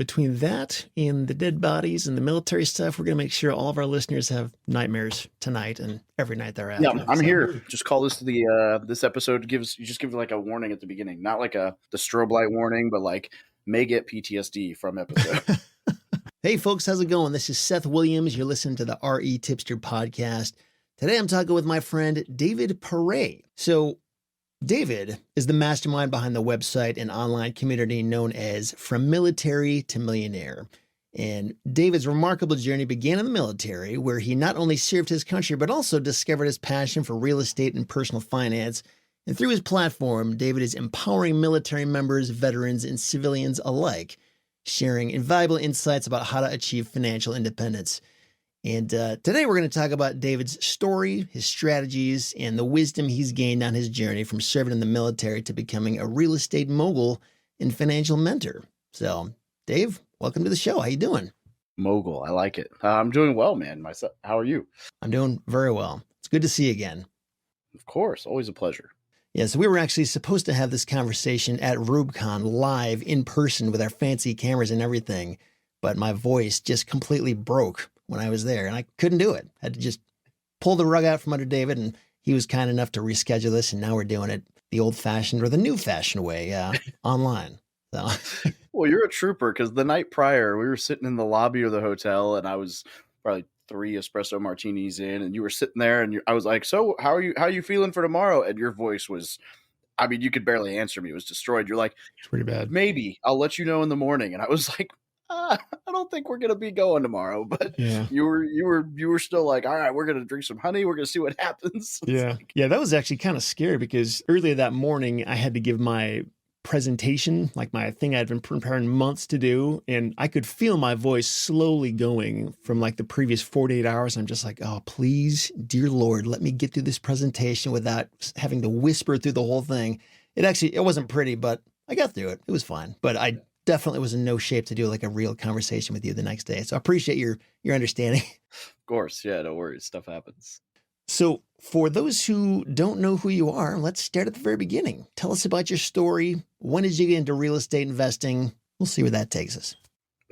between that and the dead bodies and the military stuff, we're going to make sure all of our listeners have nightmares tonight and every night thereafter. Yeah, I'm here. Just call this this episode give like a warning at the beginning, not like the strobe light warning, but like may get PTSD from episode. Hey folks, how's it going? This is Seth Williams. You're listening to the REtipster podcast. Today I'm talking with my friend David Pere. So David is the mastermind behind the website and online community known as From Military to Millionaire. And David's remarkable journey began in the military, where he not only served his country, but also discovered his passion for real estate and personal finance. And through his platform, David is empowering military members, veterans, and civilians alike, sharing invaluable insights about how to achieve financial independence. And today we're going to talk about David's story, his strategies, and the wisdom he's gained on his journey from serving in the military to becoming a real estate mogul and financial mentor. So, Dave, welcome to the show. How you doing? Mogul, I like it. I'm doing well, man. Myself, how are you? I'm doing very well. It's good to see you again. Of course, always a pleasure. Yeah, so we were actually supposed to have this conversation at Rubicon live in person with our fancy cameras and everything, but my voice just completely broke when I was there and I couldn't do it. I had to just pull the rug out from under David, and he was kind enough to reschedule this, and now we're doing it the old-fashioned or the new-fashioned way online. So. Well, you're a trooper, because the night prior we were sitting in the lobby of the hotel, and I was probably 3 espresso martinis in, and you were sitting there, and I was like, "So how are you feeling for tomorrow?" And your voice was, I mean, you could barely answer me. It was destroyed. You're like, "It's pretty bad. Maybe I'll let you know in the morning." And I was like, I don't think we're gonna be going tomorrow. But yeah, you were still like, "All right, we're gonna drink some honey. We're gonna see what happens." Yeah, yeah, that was actually kind of scary because earlier that morning I had to give my presentation, like my thing I'd been preparing months to do, and I could feel my voice slowly going from like the previous 48 hours. I'm just like, "Oh, please, dear Lord, let me get through this presentation without having to whisper through the whole thing." It wasn't pretty, but I got through it. It was fine. But I definitely was in no shape to do like a real conversation with you the next day. So I appreciate your understanding. Of course. Yeah, no worries. Stuff happens. So for those who don't know who you are, let's start at the very beginning. Tell us about your story. When did you get into real estate investing? We'll see where that takes us.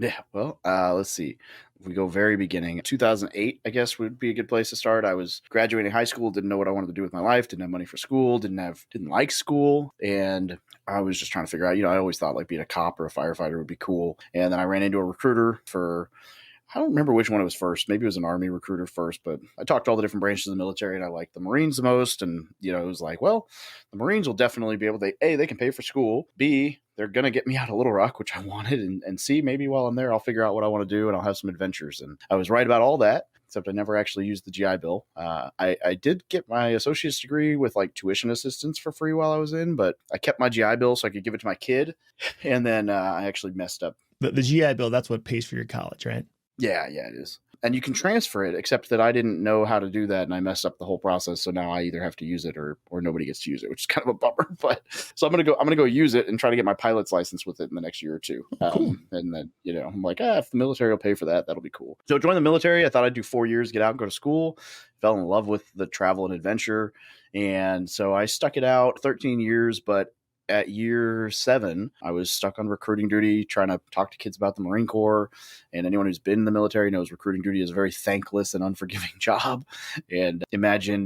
Yeah, well, let's see. If we go very beginning, 2008, I guess would be a good place to start. I was graduating high school, didn't know what I wanted to do with my life, didn't have money for school, didn't like school, and I was just trying to figure out, I always thought like being a cop or a firefighter would be cool. And then I ran into a recruiter I don't remember which one it was first. Maybe it was an Army recruiter first, but I talked to all the different branches of the military, and I liked the Marines the most. And, it was like, well, the Marines will definitely be able to, A, they can pay for school. B, they're going to get me out of Little Rock, which I wanted. And C, maybe while I'm there, I'll figure out what I want to do and I'll have some adventures. And I was right about all that, except I never actually used the GI Bill. I did get my associate's degree with like tuition assistance for free while I was in, but I kept my GI Bill so I could give it to my kid. And then I actually messed up. The GI Bill, that's what pays for your college, right? Yeah, it is. And you can transfer it, except that I didn't know how to do that, and I messed up the whole process. So now I either have to use it or nobody gets to use it, which is kind of a bummer. But so I'm gonna go use it and try to get my pilot's license with it in the next year or two. Cool. And then I'm like, if the military will pay for that, that'll be cool. So I joined the military. I thought I'd do 4 years, get out and go to school. Fell in love with the travel and adventure, and so I stuck it out 13 years, but at year 7, I was stuck on recruiting duty, trying to talk to kids about the Marine Corps. And anyone who's been in the military knows recruiting duty is a very thankless and unforgiving job. And imagine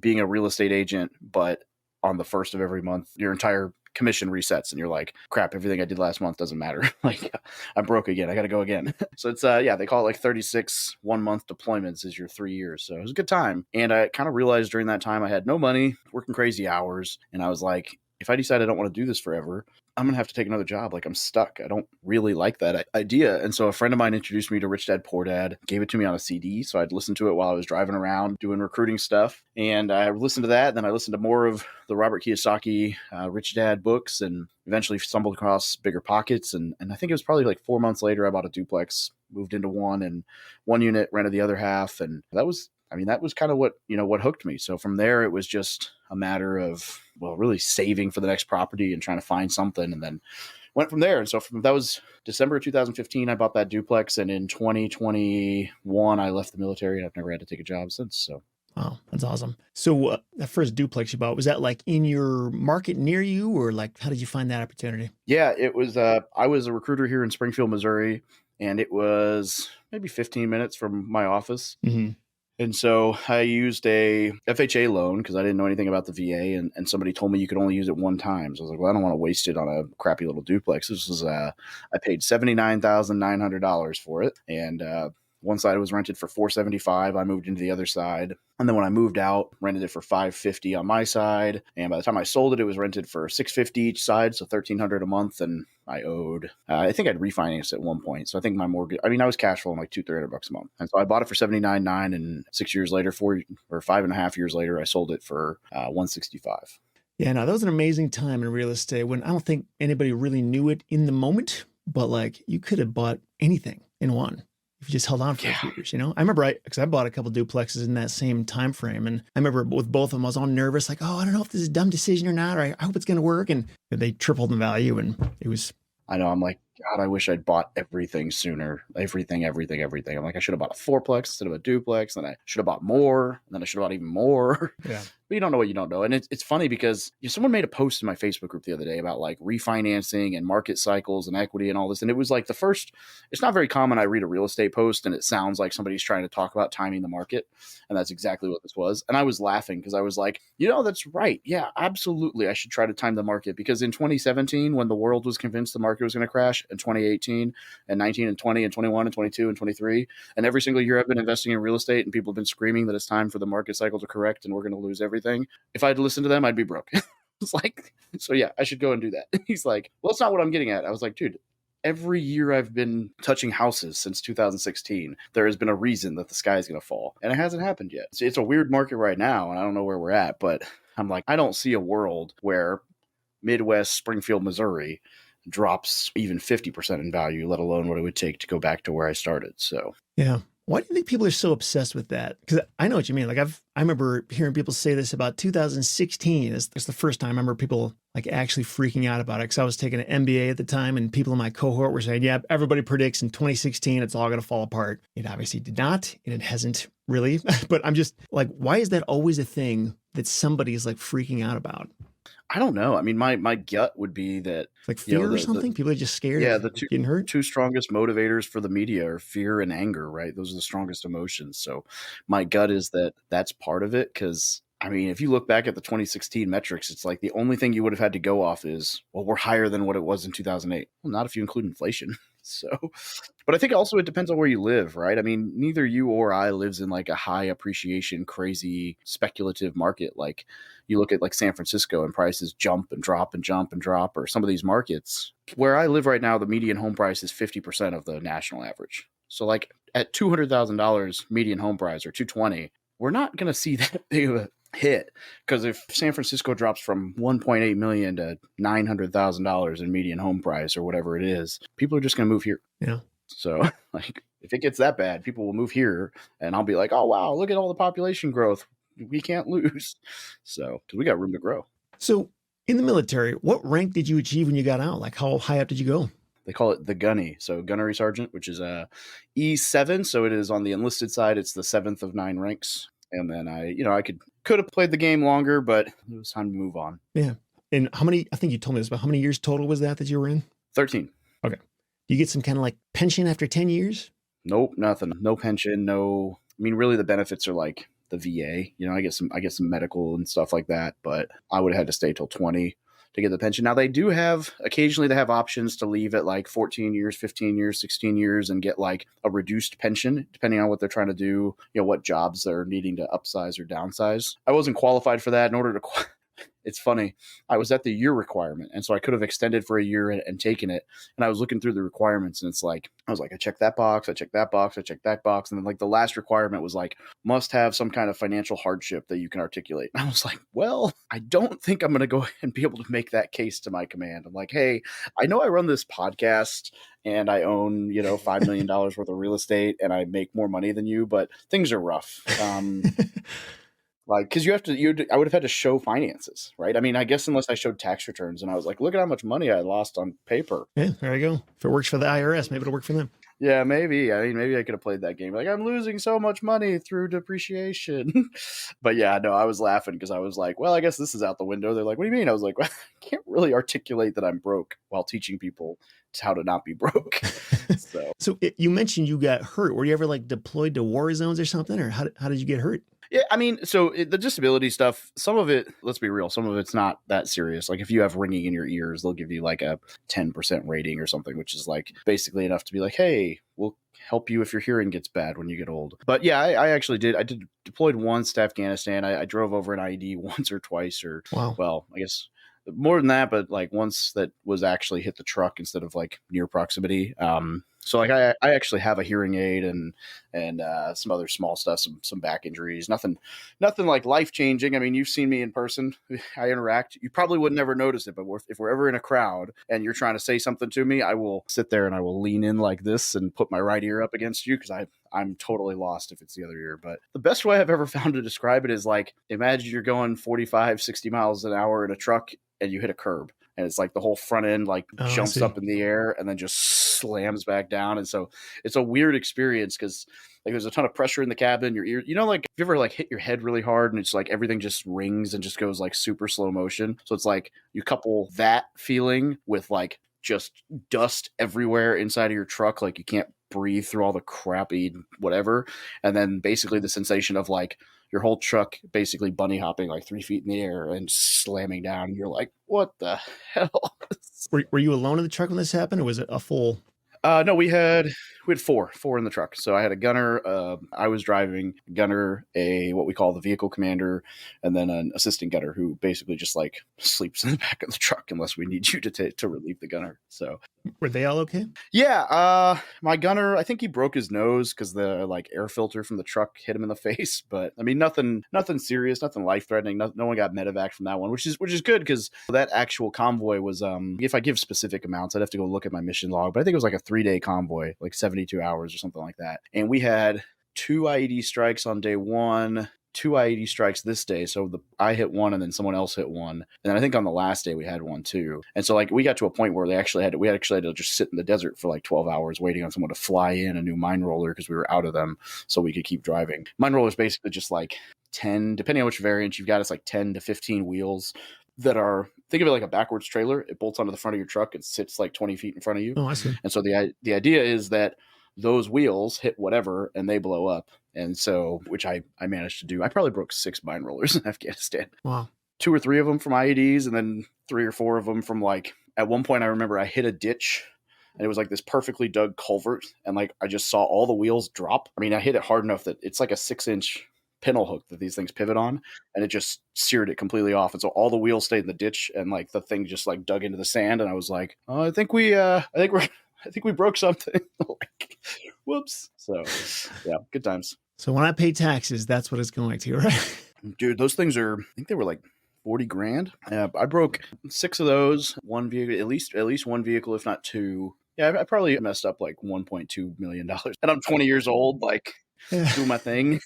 being a real estate agent, but on the first of every month, your entire commission resets and you're like, crap, everything I did last month doesn't matter. Like, I'm broke again. I got to go again. So it's, they call it like 36 1-month deployments is your 3 years. So it was a good time. And I kind of realized during that time I had no money, working crazy hours. And I was like, if I decide I don't want to do this forever, I'm going to have to take another job. Like, I'm stuck. I don't really like that idea. And so a friend of mine introduced me to Rich Dad Poor Dad, gave it to me on a CD. So I'd listen to it while I was driving around doing recruiting stuff. And I listened to that. Then I listened to more of the Robert Kiyosaki Rich Dad books, and eventually stumbled across Bigger Pockets. And I think it was probably like 4 months later, I bought a duplex, moved into one, and one unit, rented the other half. And that was kind of what hooked me. So from there, it was just a matter of, really saving for the next property and trying to find something, and then went from there. And so that was December of 2015, I bought that duplex. And in 2021, I left the military, and I've never had to take a job since. So Wow, that's awesome. So that first duplex you bought, was that like in your market near you, or like how did you find that opportunity? Yeah, it was. I was a recruiter here in Springfield, Missouri, and it was maybe 15 minutes from my office. Hmm. And so I used a FHA loan because I didn't know anything about the VA, and somebody told me you could only use it one time. So I was like, well, I don't want to waste it on a crappy little duplex. This was I paid $79,900 for it, and one side was rented for $475. I moved into the other side, and then when I moved out, rented it for $550 on my side. And by the time I sold it, it was rented for $650 each side, so $1,300 a month. And I owed, I think I'd refinanced at one point. So I think my mortgage, I mean, I was cash flowing like $200-$300 a month. And so I bought it for $79,900, and 6 years later, 5.5 years later, I sold it for $165. Yeah, no, that was an amazing time in real estate when I don't think anybody really knew it in the moment, but like you could have bought anything in one if you just held on for a few years, you know? I remember because I bought a couple duplexes in that same time frame. And I remember with both of them, I was all nervous, like, oh, I don't know if this is a dumb decision or not, or I hope it's going to work. And they tripled in value, and it was. I know. I'm like, God, I wish I'd bought everything sooner. Everything. I'm like, I should have bought a fourplex instead of a duplex. Then I should have bought more. And then I should have bought even more. Yeah. But you don't know what you don't know. And it's funny because someone made a post in my Facebook group the other day about like refinancing and market cycles and equity and all this. And it was like it's not very common. I read a real estate post and it sounds like somebody's trying to talk about timing the market. And that's exactly what this was. And I was laughing because I was like, that's right. Yeah, absolutely. I should try to time the market because in 2017, when the world was convinced the market was going to crash, in 2018 and 19 and 20 and 21 and 22 and 23, and every single year I've been investing in real estate and people have been screaming that it's time for the market cycle to correct and we're going to lose everything. If I'd listened to them, I'd be broke. It's like, so yeah, I should go and do that. He's like, well, that's not what I'm getting at. I was like, dude, every year I've been touching houses since 2016, there has been a reason that the sky is going to fall. And it hasn't happened yet. It's a weird market right now, and I don't know where we're at, but I'm like, I don't see a world where Midwest Springfield, Missouri drops even 50% in value, let alone what it would take to go back to where I started. So, yeah. Why do you think people are so obsessed with that? Because I know what you mean. Like I remember hearing people say this about 2016. It's the first time I remember people like actually freaking out about it. Because I was taking an MBA at the time, and people in my cohort were saying, "Yeah, everybody predicts in 2016 it's all going to fall apart." It obviously did not, and it hasn't really. But I'm just like, why is that always a thing that somebody is like freaking out about? I don't know. I mean, my gut would be that like fear or something. People are just scared. Yeah, of getting hurt. Two strongest motivators for the media are fear and anger, right? Those are the strongest emotions. So my gut is that that's part of it. Because I mean, if you look back at the 2016 metrics, it's like the only thing you would have had to go off is, well, we're higher than what it was in 2008. Well, not if you include inflation. So, but I think also it depends on where you live, right? I mean, neither you or I lives in like a high appreciation, crazy speculative market. Like you look at like San Francisco and prices jump and drop and jump and drop, or some of these markets. Where I live right now, the median home price is 50% of the national average. So like at $200,000 median home price or 220, we're not going to see that big of a hit, because if San Francisco drops from 1.8 million to $900,000 in median home price or whatever it is, people are just going to move here. Yeah. So like if it gets that bad, people will move here, and I'll be like, oh wow, look at all the population growth. We can't lose. So we got room to grow. So in the military, what rank did you achieve when you got out? Like how high up did you go? They call it the gunny. So gunnery sergeant, which is E7. So it is on the enlisted side. It's the 7th of 9 ranks. And then I could have played the game longer, but it was time to move on. Yeah. And how many, I think you told me this, but how many years total was that you were in? 13. Okay. Do you get some kind of like pension after 10 years? Nope, nothing. No pension, no. I mean, really the benefits are like the VA. I get some medical and stuff like that, but I would have had to stay till 20 to get the pension. Now occasionally they have options to leave at like 14 years, 15 years, 16 years and get like a reduced pension, depending on what they're trying to do, what jobs they're needing to upsize or downsize. I wasn't qualified for that. In order to It's funny. I was at the year requirement, and so I could have extended for a year and taken it. And I was looking through the requirements, and I was like, I checked that box, I checked that box, I checked that box. And then like the last requirement was like, must have some kind of financial hardship that you can articulate. And I was like, well, I don't think I'm going to go and be able to make that case to my command. I'm like, hey, I know I run this podcast and I own, $5 million worth of real estate and I make more money than you, but things are rough. Like, because I would have had to show finances, right? I mean, I guess unless I showed tax returns and I was like, look at how much money I lost on paper. Yeah, there you go. If it works for the IRS, maybe it'll work for them. Yeah, maybe. I mean, maybe I could have played that game. Like, I'm losing so much money through depreciation. But yeah, no, I was laughing because I was like, well, I guess this is out the window. They're like, what do you mean? I was like, well, I can't really articulate that I'm broke while teaching people how to not be broke. So So you mentioned you got hurt. Were you ever like deployed to war zones or something, or how did you get hurt? yeah, I mean, so the disability stuff, some of it, let's be real, some of it's not that serious. Like if you have ringing in your ears, they'll give you like a 10% rating or something, which is like basically enough to be like, hey, we'll help you if your hearing gets bad when you get old. But yeah, I actually did. I did deployed once to Afghanistan. I drove over an IED once or twice, or Wow. well, I guess more than that, but like once that was actually hit the truck instead of like near proximity. So like I actually have a hearing aid and some other small stuff, some back injuries, nothing like life changing. I mean, you've seen me in person. I interact. You probably would never notice it, but if we're ever in a crowd and you're trying to say something to me, I will sit there and I will lean in like this and put my right ear up against you because I'm totally lost if it's the other ear. But the best way I've ever found to describe it is like, imagine you're going 45, 60 miles an hour in a truck and you hit a curb. And it's like the whole front end like jumps up in the air and then just slams back down. And so it's a weird experience because like there's a ton of pressure in the cabin, your ear, like if you ever like hit your head really hard and it's like everything just rings and just goes like super slow motion. So it's like you couple that feeling with like just dust everywhere inside of your truck. Like you can't breathe through all the crappy whatever. And then basically the sensation of like your whole truck basically bunny hopping like 3 feet in the air and slamming down. You're like, what the hell? Were you alone in the truck when this happened, or was it a full? No, we had four in the truck. So I had a gunner. I was driving a gunner, a what we call the vehicle commander, and then an assistant gunner who basically just like sleeps in the back of the truck unless we need you to relieve the gunner. So Were they all okay? yeah, my gunner, I think he broke his nose because the like air filter from the truck hit him in the face. But I mean, nothing serious, nothing life threatening. No one got medevac from that one, which is good because that actual convoy was if I give specific amounts, I'd have to go look at my mission log. But I think it was like a 3-day convoy, like 72 hours or something like that. And we had 2 IED strikes on day 1. 2 IED strikes this day. So I hit one and then someone else hit one. And then I think on the last day we had one too. And so like we got to a point where we actually had to just sit in the desert for like 12 hours waiting on someone to fly in a new mine roller because we were out of them so we could keep driving. Mine roller is basically just like 10, depending on which variant you've got, it's like 10 to 15 wheels that are, think of it like a backwards trailer. It bolts onto the front of your truck. It sits like 20 feet in front of you. Oh, I see. And so the idea is that those wheels hit whatever and they blow up. And so, which I managed to do. I probably broke 6 mine rollers in Afghanistan. Wow. 2 or 3 of them from IEDs and then 3 or 4 of them from like, at one point I remember I hit a ditch and it was like this perfectly dug culvert. And like, I just saw all the wheels drop. I mean, I hit it hard enough that it's like a 6-inch pintle hook that these things pivot on, and it just seared it completely off. And so all the wheels stayed in the ditch and like the thing just like dug into the sand. And I was like, oh, I think we broke something. Like, whoops. So yeah, good times. So when I pay taxes, that's what it's going to, right? Dude, those things are, I think they were like 40 grand. I broke 6 of those, one vehicle, at least one vehicle, if not 2. Yeah, I probably messed up like $1.2 million. And I'm 20 years old, like doing my thing.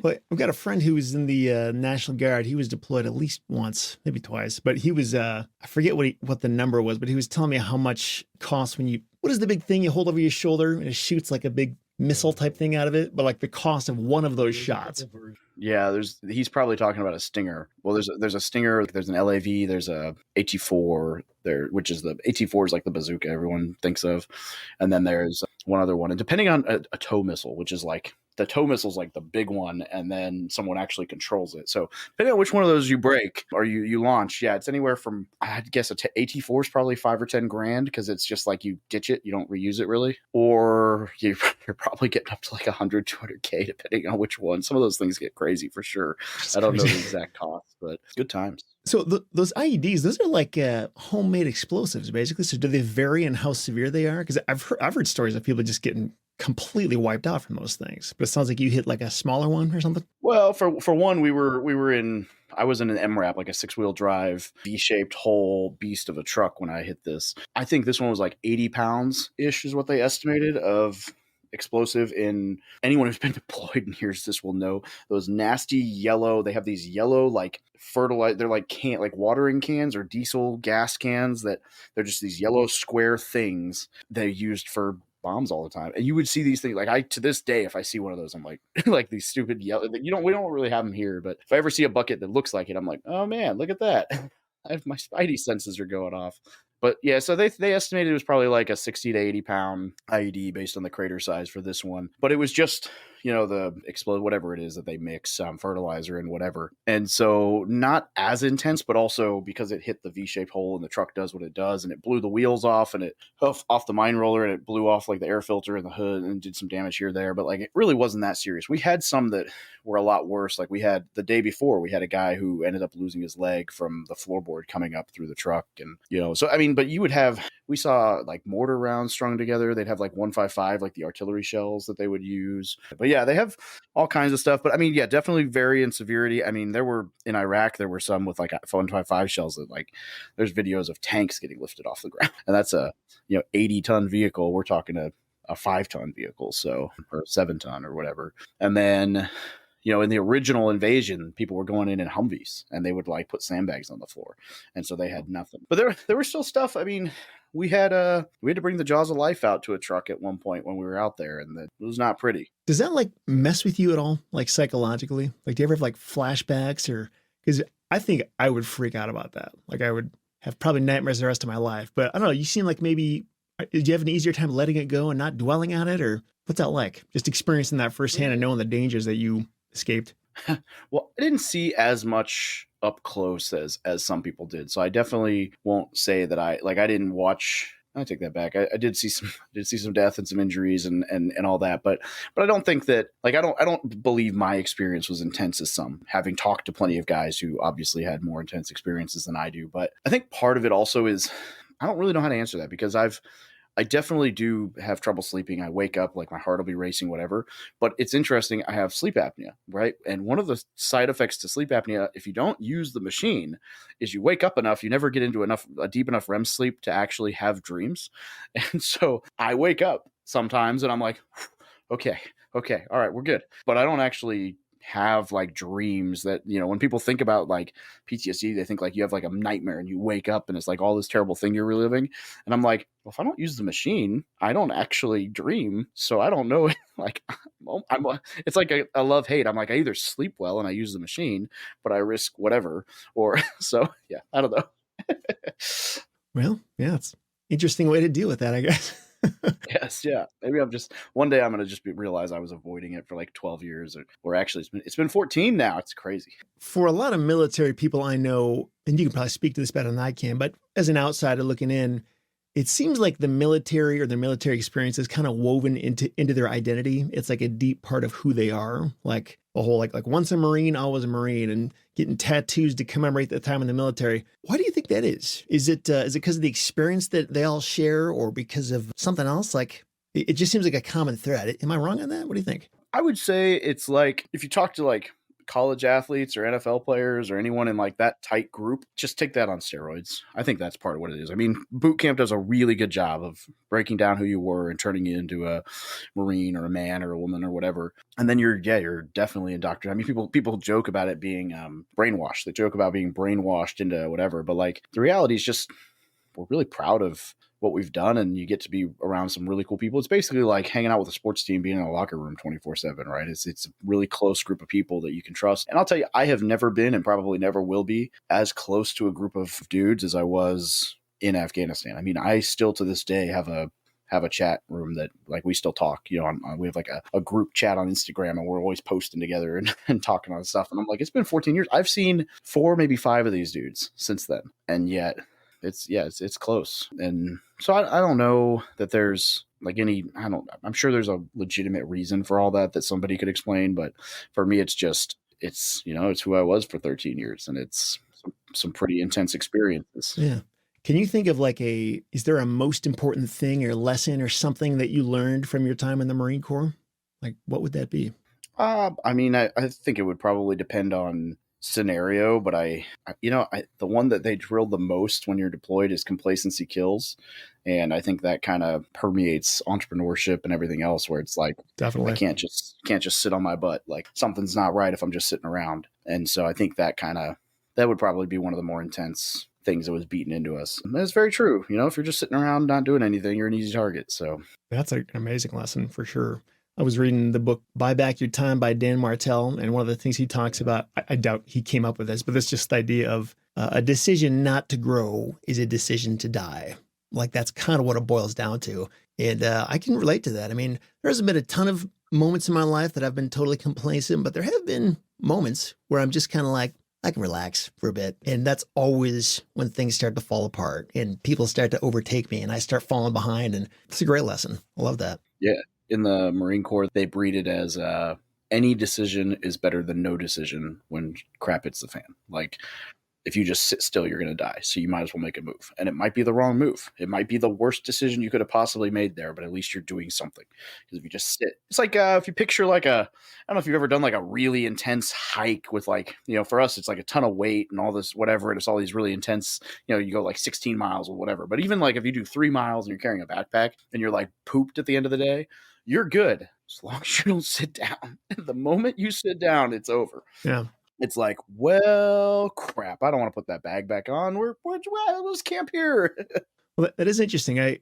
Well, I've got a friend who was in the National Guard. He was deployed at least once, maybe twice. But he was, I forget what the number was, but he was telling me how much costs when what is the big thing you hold over your shoulder and it shoots like a big missile type thing out of it? But like the cost of one of those shots. Yeah, he's probably talking about a Stinger. Well, there's a Stinger, there's an LAV, there's a AT-4 there, which is the AT-4 is like the bazooka everyone thinks of. And then there's one other one. And depending on a tow missile, which is like, the tow missile is like the big one, and then someone actually controls it. So depending on which one of those you break or you launch, yeah, it's anywhere from, I'd guess AT-4 is probably 5 or 10 grand because it's just like you ditch it, you don't reuse it really, or you're probably getting up to like 100, 200K depending on which one. Some of those things get crazy for sure. I don't know the exact cost, but good times. So those IEDs, those are like homemade explosives, basically. So do they vary in how severe they are? Because I've heard stories of people just getting completely wiped out from those things. But it sounds like you hit like a smaller one or something. Well, for one, I was in an MRAP, like a 6-wheel drive, V-shaped whole beast of a truck when I hit this. I think this one was like 80 pounds ish is what they estimated of explosive. In anyone who's been deployed and hears this will know those nasty yellow, they have these yellow like fertilizer, they're like watering cans or diesel gas cans that they're just these yellow square things they used for bombs all the time. And you would see these things like to this day, if I see one of those, I'm like, like these stupid yellow, we don't really have them here, but if I ever see a bucket that looks like it, I'm like, oh man, look at that. My spidey senses are going off. But yeah, so they estimated it was probably like a 60 to 80 pound IED based on the crater size for this one. But it was just, the explode, whatever it is that they mix, fertilizer and whatever. And so not as intense, but also because it hit the V-shaped hole and the truck does what it does, and it blew the wheels off and it off the mine roller, and it blew off like the air filter in the hood and did some damage here or there. But like, it really wasn't that serious. We had some that were a lot worse. Like we had the day before, we had a guy who ended up losing his leg from the floorboard coming up through the truck. And, so, I mean, but we saw like mortar rounds strung together. They'd have like 155, like the artillery shells that they would use. But yeah, they have all kinds of stuff. But I mean, yeah, definitely vary in severity. I mean, in Iraq, there were some with like 155 shells that like, there's videos of tanks getting lifted off the ground. And that's a, 80-ton vehicle. We're talking a 5-ton vehicle, so, or 7-ton or whatever. And then, in the original invasion, people were going in Humvees, and they would like put sandbags on the floor, and so they had nothing. But there was still stuff. I mean, we had to bring the jaws of life out to a truck at one point when we were out there, and it was not pretty. Does that like mess with you at all, like psychologically? Like, do you ever have like flashbacks, or because I think I would freak out about that. Like, I would have probably nightmares the rest of my life. But I don't know. You seem like maybe. Do you have an easier time letting it go and not dwelling on it, or what's that like? Just experiencing that firsthand and knowing the dangers that you escaped. Well, I didn't see as much up close as some people did, so I definitely won't say that I didn't watch. I take that back. I did see some death and some injuries and all that, but I don't think that I don't believe my experience was intense as some, having talked to plenty of guys who obviously had more intense experiences than I do. But I think part of it also is I don't really know how to answer that, because I definitely do have trouble sleeping. I wake up, like my heart will be racing, whatever. But it's interesting. I have sleep apnea, right? And one of the side effects to sleep apnea, if you don't use the machine, is you wake up enough, you never get into a deep enough REM sleep to actually have dreams. And so I wake up sometimes and I'm like, okay, all right, we're good. But I don't actually have like dreams that, when people think about like PTSD, they think like you have like a nightmare and you wake up and it's like all this terrible thing you're reliving. And I'm like, well, if I don't use the machine, I don't actually dream. So I don't know. Like, it's like a love-hate. I'm like, I either sleep well and I use the machine, but I risk whatever. Or so, yeah, I don't know. Well, yeah, it's an interesting way to deal with that, I guess. Yes, yeah. Maybe one day I'm going to just realize I was avoiding it for like 12 years or actually it's been 14 now. It's crazy. For a lot of military people I know, and you can probably speak to this better than I can, but as an outsider looking in, it seems like the military or their military experience is kind of woven into their identity. It's like a deep part of who they are. Like a whole, like once a Marine, always a Marine, and getting tattoos to commemorate the time in the military. Why do you think that is? Is it because of the experience that they all share, or because of something else? Like, it just seems like a common thread. Am I wrong on that? What do you think? I would say it's like, if you talk to like college athletes or NFL players or anyone in like that tight group, just take that on steroids. I think that's part of what it is. I mean, boot camp does a really good job of breaking down who you were and turning you into a Marine or a man or a woman or whatever. And then you're definitely indoctrinated. I mean, people joke about it being brainwashed. They joke about being brainwashed into whatever, but like the reality is just, we're really proud of what we've done, and you get to be around some really cool people. It's basically like hanging out with a sports team, being in a locker room 24/7, right? It's a really close group of people that you can trust. And I'll tell you, I have never been and probably never will be as close to a group of dudes as I was in Afghanistan. I mean, I still to this day have a chat room that like we still talk, we have like a group chat on Instagram, and we're always posting together and talking on stuff. And I'm like, it's been 14 years. I've seen 4, maybe 5 of these dudes since then. And yet it's close. And so I don't know that there's like I'm sure there's a legitimate reason for all that somebody could explain. But for me, it's who I was for 13 years, and it's some pretty intense experiences. Yeah. Can you think of is there a most important thing or lesson or something that you learned from your time in the Marine Corps? Like, what would that be? I mean, I think it would probably depend on scenario, but the one that they drill the most when you're deployed is complacency kills. And I think that kind of permeates entrepreneurship and everything else, where it's like, definitely, I can't just sit on my butt. Like, something's not right if I'm just sitting around. And so I think that would probably be one of the more intense things that was beaten into us. And that's very true. You know, if you're just sitting around not doing anything, you're an easy target. So That's an amazing lesson for sure. I was reading the book Buy Back Your Time by Dan Martell, and one of the things he talks about, I doubt he came up with this, but it's just the idea of a decision not to grow is a decision to die. Like that's kind of what it boils down to. And I can relate to that. I mean, there hasn't been a ton of moments in my life that I've been totally complacent, but there have been moments where I'm just kind of like, I can relax for a bit. And that's always when things start to fall apart and people start to overtake me and I start falling behind. And it's a great lesson. I love that. yeah, in the Marine Corps, they breed it as any decision is better than no decision when crap hits the fan. Like if you just sit still, you're going to die. So you might as well make a move. And it might be the wrong move. It might be the worst decision you could have possibly made there, but at least you're doing something. Because if you just sit, it's like if you picture like I don't know if you've ever done like a really intense hike with like, you know, for us, it's like a ton of weight and all this, whatever. And it's all these really intense, you know, you go like 16 miles or whatever. But even like if you do 3 miles and you're carrying a backpack and you're like pooped at the end of the day, you're good as long as you don't sit down. The moment you sit down, it's over. Yeah. It's like, well, crap. I don't want to put that bag back on. Let's camp here. Well, that is interesting.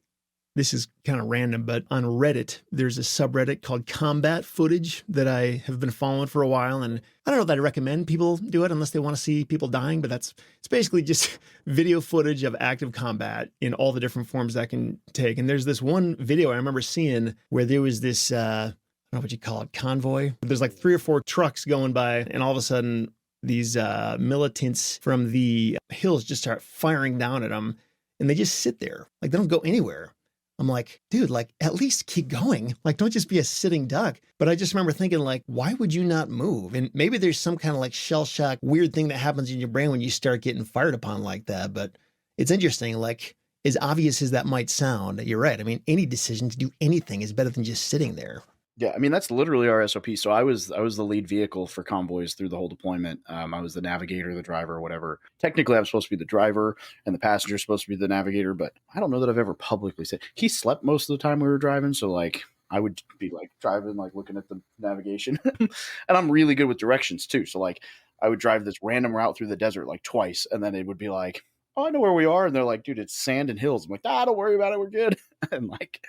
This is kind of random, but on Reddit, there's a subreddit called Combat Footage that I have been following for a while. And I don't know that I recommend people do it unless they want to see people dying, but it's basically just video footage of active combat in all the different forms that can take. And there's this one video I remember seeing where there was this, I don't know what you call it, convoy. There's like 3 or 4 trucks going by, and all of a sudden these militants from the hills just start firing down at them, and they just sit there. Like they don't go anywhere. I'm like, dude, like at least keep going. Like don't just be a sitting duck. But I just remember thinking like, why would you not move? And maybe there's some kind of like shell shock, weird thing that happens in your brain when you start getting fired upon like that. But it's interesting, like as obvious as that might sound, you're right. I mean, any decision to do anything is better than just sitting there. Yeah, I mean that's literally our SOP. So I was the lead vehicle for convoys through the whole deployment. I was the navigator, the driver, whatever. Technically, I'm supposed to be the driver, and the passenger's supposed to be the navigator. But I don't know that I've ever publicly said he slept most of the time we were driving. So like I would be like driving, like looking at the navigation, and I'm really good with directions too. So like I would drive this random route through the desert like twice, and then it would be like, oh, I know where we are, and they're like, dude, it's sand and hills. I'm like, don't worry about it, we're good. And like,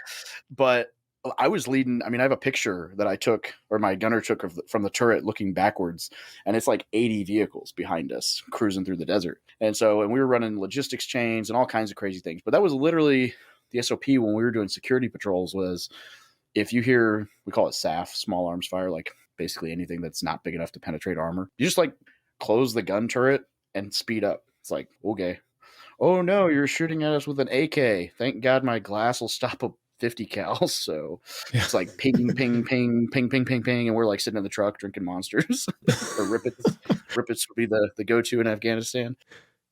but I was leading. I mean, I have a picture that I took, or my gunner took from the turret looking backwards, and it's like 80 vehicles behind us cruising through the desert. And we were running logistics chains and all kinds of crazy things. But that was literally the SOP when we were doing security patrols was if you hear, we call it SAF, small arms fire, like basically anything that's not big enough to penetrate armor. You just like close the gun turret and speed up. It's like, okay. Oh no, you're shooting at us with an AK. Thank God my glass will stop a 50 cal. So it's like ping, ping, ping, ping, ping, ping, ping. And we're like sitting in the truck drinking Monsters. Or Rippets. Rippets would be the go-to in Afghanistan.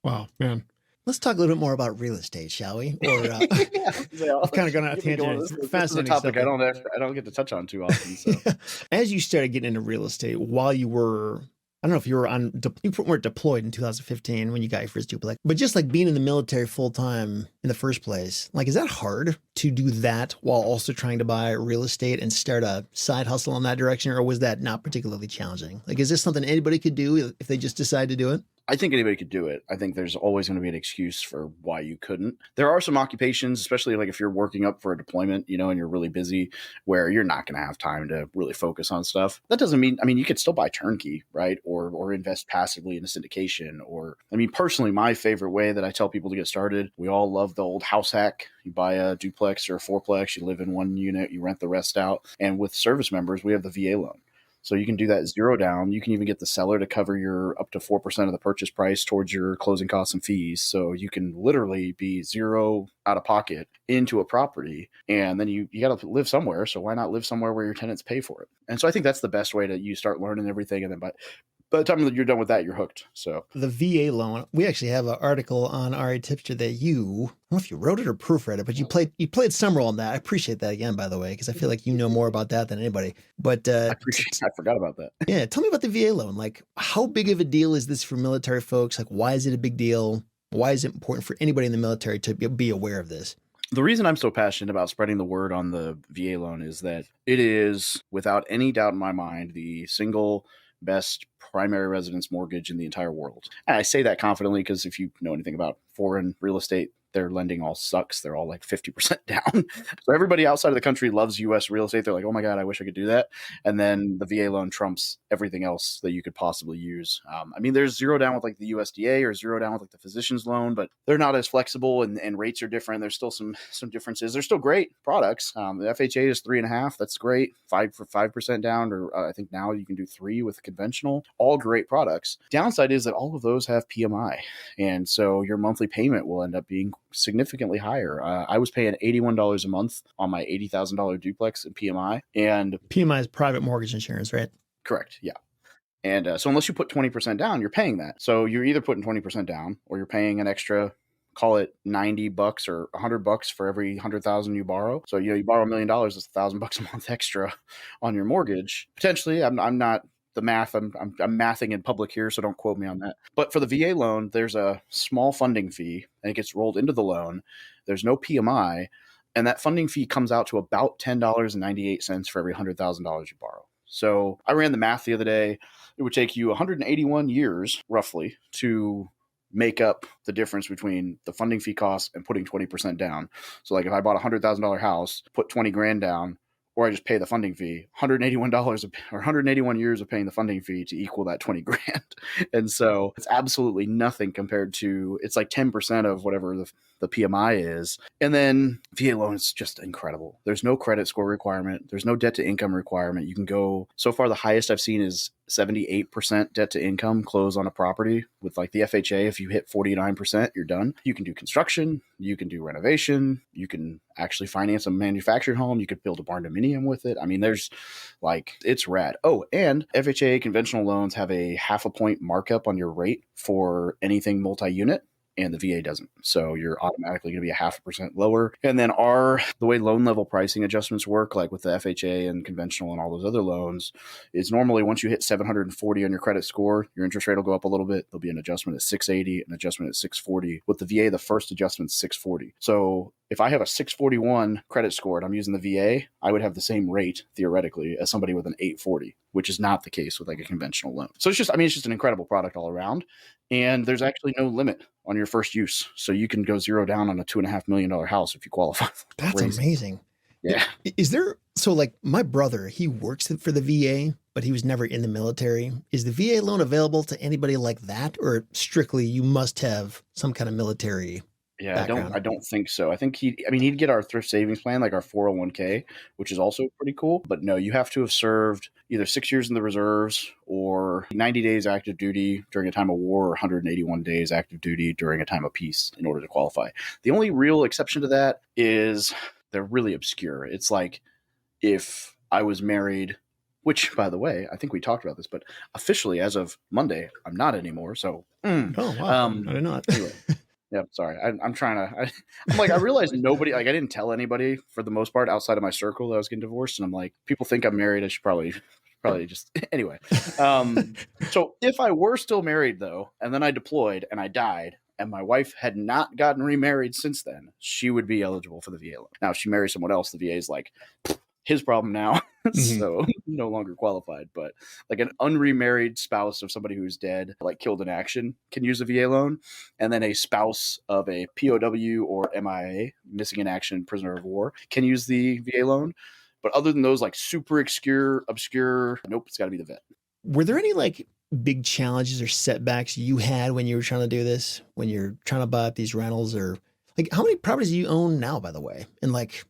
Wow, man. Let's talk a little bit more about real estate, shall we? Or Yeah. I've kind of gone on a tangent. This is a Fascinating topic stuff. I don't get to touch on too often. So As you started getting into real estate while you were, I don't know if you were you weren't deployed in 2015 when you got your first duplex, but just like being in the military full time in the first place, like, is that hard to do that while also trying to buy real estate and start a side hustle in that direction? Or was that not particularly challenging? Like, is this something anybody could do if they just decide to do it? I think anybody could do it. I think there's always going to be an excuse for why you couldn't. There are some occupations, especially like if you're working up for a deployment, you know, and you're really busy, where you're not going to have time to really focus on stuff. That doesn't mean, I mean, you could still buy turnkey, right? Or invest passively in a syndication. Or, I mean, personally, my favorite way that I tell people to get started, we all love the old house hack. You buy a duplex or a fourplex, you live in one unit, you rent the rest out. And with service members, we have the VA loan. So you can do that 0 down. You can even get the seller to cover your up to 4% of the purchase price towards your closing costs and fees. So you can literally be 0 out of pocket into a property. And then you got to live somewhere. So why not live somewhere where your tenants pay for it? And so I think that's the best way to you start learning everything. And then by the time that you're done with that, you're hooked. So the VA loan, we actually have an article on REtipster that I don't know if you wrote it or proofread it, but you played some role in that. I appreciate that again, by the way, because I feel like you know more about that than anybody. But I forgot about that. Yeah, tell me about the VA loan. Like, how big of a deal is this for military folks? Like, why is it a big deal? Why is it important for anybody in the military to be aware of this? The reason I'm so passionate about spreading the word on the VA loan is that it is, without any doubt in my mind, the single best primary residence mortgage in the entire world. And I say that confidently because if you know anything about foreign real estate, their lending all sucks. They're all like 50% down. So everybody outside of the country loves US real estate. They're like, oh my God, I wish I could do that. And then the VA loan trumps everything else that you could possibly use. I mean, there's zero down with like the USDA or zero down with like the physician's loan, but they're not as flexible and rates are different. There's still some differences. They're still great products. The FHA is 3.5. That's great. 5% down, or I think now you can do 3 with conventional. All great products. Downside is that all of those have PMI. And so your monthly payment will end up being significantly higher. I was paying $81 a month on my $80,000 duplex in PMI. And PMI is private mortgage insurance, right? Correct. Yeah. And so unless you put 20% down, you're paying that. So you're either putting 20% down or you're paying an extra, call it $90 or $100 for every 100,000 you borrow. So, you borrow $1 million, it's $1,000 a month extra on your mortgage. Potentially, I'm not the math. I'm mathing in public here, so don't quote me on that. But for the VA loan, there's a small funding fee and it gets rolled into the loan. There's no PMI. And that funding fee comes out to about $10.98 for every $100,000 you borrow. So I ran the math the other day. It would take you 181 years roughly to make up the difference between the funding fee costs and putting 20% down. So like if I bought a $100,000 house, put 20 grand down, or I just pay the funding fee, $181 or 181 years of paying the funding fee to equal that 20 grand. And so it's absolutely nothing compared to, it's like 10% of whatever the PMI is. And then VA loan is just incredible. There's no credit score requirement. There's no debt to income requirement. You can go, so far the highest I've seen is 78% debt to income close on a property. With like the FHA, if you hit 49%, you're done. You can do construction, you can do renovation, you can actually finance a manufactured home, you could build a barn dominium with it. I mean, there's like, it's rad. Oh, and FHA conventional loans have a 0.5 point markup on your rate for anything multi-unit. And the VA doesn't. So you're automatically going to be 0.5% lower. And then the way loan level pricing adjustments work, like with the FHA and conventional and all those other loans, is normally once you hit 740 on your credit score, your interest rate will go up a little bit. There'll be an adjustment at 680, an adjustment at 640. With the VA, the first adjustment is 640. So if I have a 641 credit score and I'm using the VA, I would have the same rate theoretically as somebody with an 840, which is not the case with like a conventional loan. So it's just an incredible product all around. And there's actually no limit on your first use. So you can go zero down on a $2.5 million house if you qualify. That's amazing. Yeah. Is there, so like my brother, he works for the VA, but he was never in the military. Is the VA loan available to anybody like that, or strictly you must have some kind of military? Yeah, I don't think so. I think he'd get our thrift savings plan, like our 401k, which is also pretty cool. But no, you have to have served either 6 years in the reserves or 90 days active duty during a time of war or 181 days active duty during a time of peace in order to qualify. The only real exception to that is they're really obscure. It's like if I was married, which, by the way, I think we talked about this, but officially as of Monday, I'm not anymore. So, Oh, wow. I did not. Anyway. Yeah, sorry. I'm trying to. I'm like, I realized nobody. Like, I didn't tell anybody for the most part outside of my circle that I was getting divorced, and I'm like, people think I'm married. I should probably just anyway. So if I were still married though, and then I deployed and I died, and my wife had not gotten remarried since then, she would be eligible for the VA loan. Now, if she marries someone else, the VA is like his problem now. So no longer qualified. But like an unremarried spouse of somebody who's dead, like killed in action, can use a VA loan. And then a spouse of a POW or MIA, missing in action, prisoner of war, can use the VA loan. But other than those like super obscure, nope, it's got to be the vet. Were there any like big challenges or setbacks you had when you were trying to do this, when you're trying to buy up these rentals? Or like, how many properties do you own now, by the way? And like,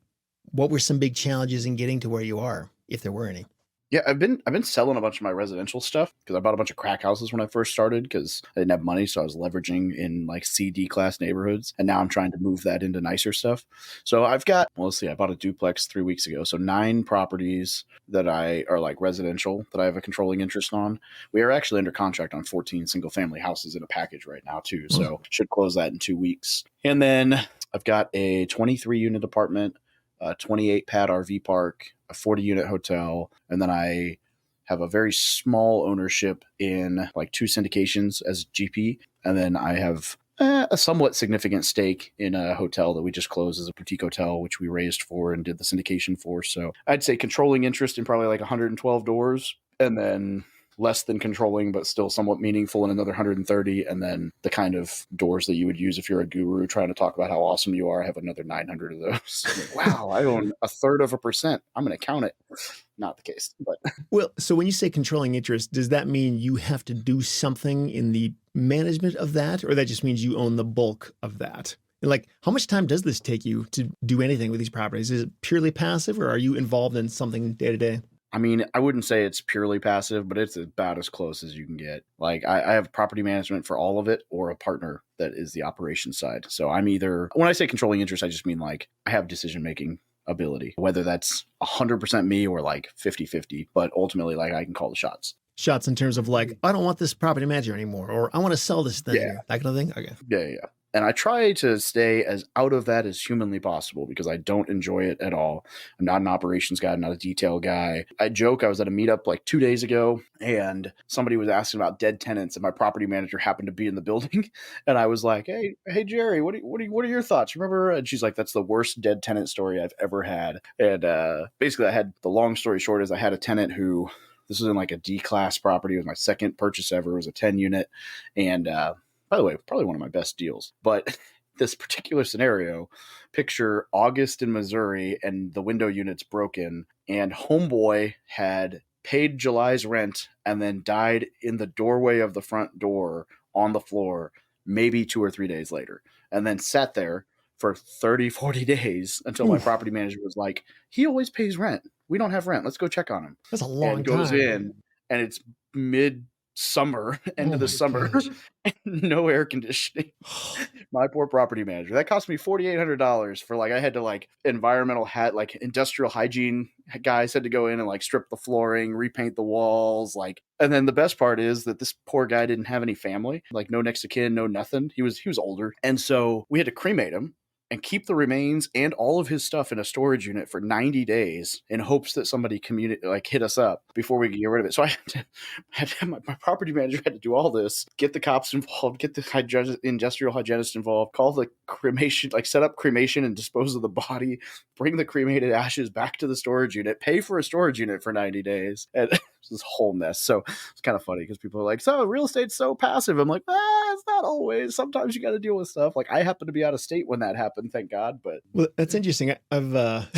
what were some big challenges in getting to where you are, if there were any? Yeah, I've been selling a bunch of my residential stuff because I bought a bunch of crack houses when I first started because I didn't have money. So I was leveraging in like CD class neighborhoods. And now I'm trying to move that into nicer stuff. So I bought a duplex 3 weeks ago. So 9 properties that are like residential that I have a controlling interest on. We are actually under contract on 14 single family houses in a package right now too. So should close that in 2 weeks. And then I've got a 23 unit apartment, a 28 pad RV park, a 40 unit hotel, and then I have a very small ownership in like 2 syndications as GP, and then I have a somewhat significant stake in a hotel that we just closed as a boutique hotel, which we raised for and did the syndication for. So I'd say controlling interest in probably like 112 doors, and then less than controlling, but still somewhat meaningful, and another 130. And then the kind of doors that you would use if you're a guru trying to talk about how awesome you are, I have another 900 of those. Like, wow, I own 1/3%. I'm going to count it. Not the case, but Well, so when you say controlling interest, does that mean you have to do something in the management of that, or that just means you own the bulk of that? And like, how much time does this take you to do anything with these properties? Is it purely passive, or are you involved in something day to day? I mean, I wouldn't say it's purely passive, but it's about as close as you can get. Like I have property management for all of it, or a partner that is the operations side. So I'm either, when I say controlling interest, I just mean like I have decision-making ability, whether that's 100% me or like 50-50, but ultimately like I can call the shots. Shots in terms of like, I don't want this property manager anymore, or I want to sell this thing, Yeah. that kind of thing? Okay. Yeah. And I try to stay as out of that as humanly possible because I don't enjoy it at all. I'm not an operations guy. I'm not a detail guy. I joke, I was at a meetup like 2 days ago and somebody was asking about dead tenants and my property manager happened to be in the building. And I was like, hey, Jerry, what are your thoughts? Remember? And she's like, that's the worst dead tenant story I've ever had. And basically I had, the long story short is I had a tenant who, this was in like a D-class property. It was my second purchase ever. It was a 10 unit. And, by the way, probably one of my best deals. But this particular scenario, picture August in Missouri and the window unit's broken and homeboy had paid July's rent and then died in the doorway of the front door on the floor, maybe 2 or 3 days later, and then sat there for 30, 40 days until my property manager was like, he always pays rent. We don't have rent. Let's go check on him. That's a long and goes time. in and it's mid-summer, end of the summer, and no air conditioning. My poor property manager. That cost me $4,800 for like, I had to like environmental like industrial hygiene guys had to go in and like strip the flooring, repaint the walls, like, and then the best part is that this poor guy didn't have any family, like no next of kin, no nothing. He was older. And so we had to cremate him and keep the remains and all of his stuff in a storage unit for 90 days in hopes that somebody hit us up before we could get rid of it. So I had to my property manager had to do all this, get the cops involved, get the industrial hygienist involved, call the cremation, like set up cremation and dispose of the body, bring the cremated ashes back to the storage unit, pay for a storage unit for 90 days. And this whole mess. So it's kind of funny because people are like, so real estate's so passive. I'm like, it's not always. Sometimes you got to deal with stuff. Like I happen to be out of state when that happened, thank God. But well, that's interesting. I've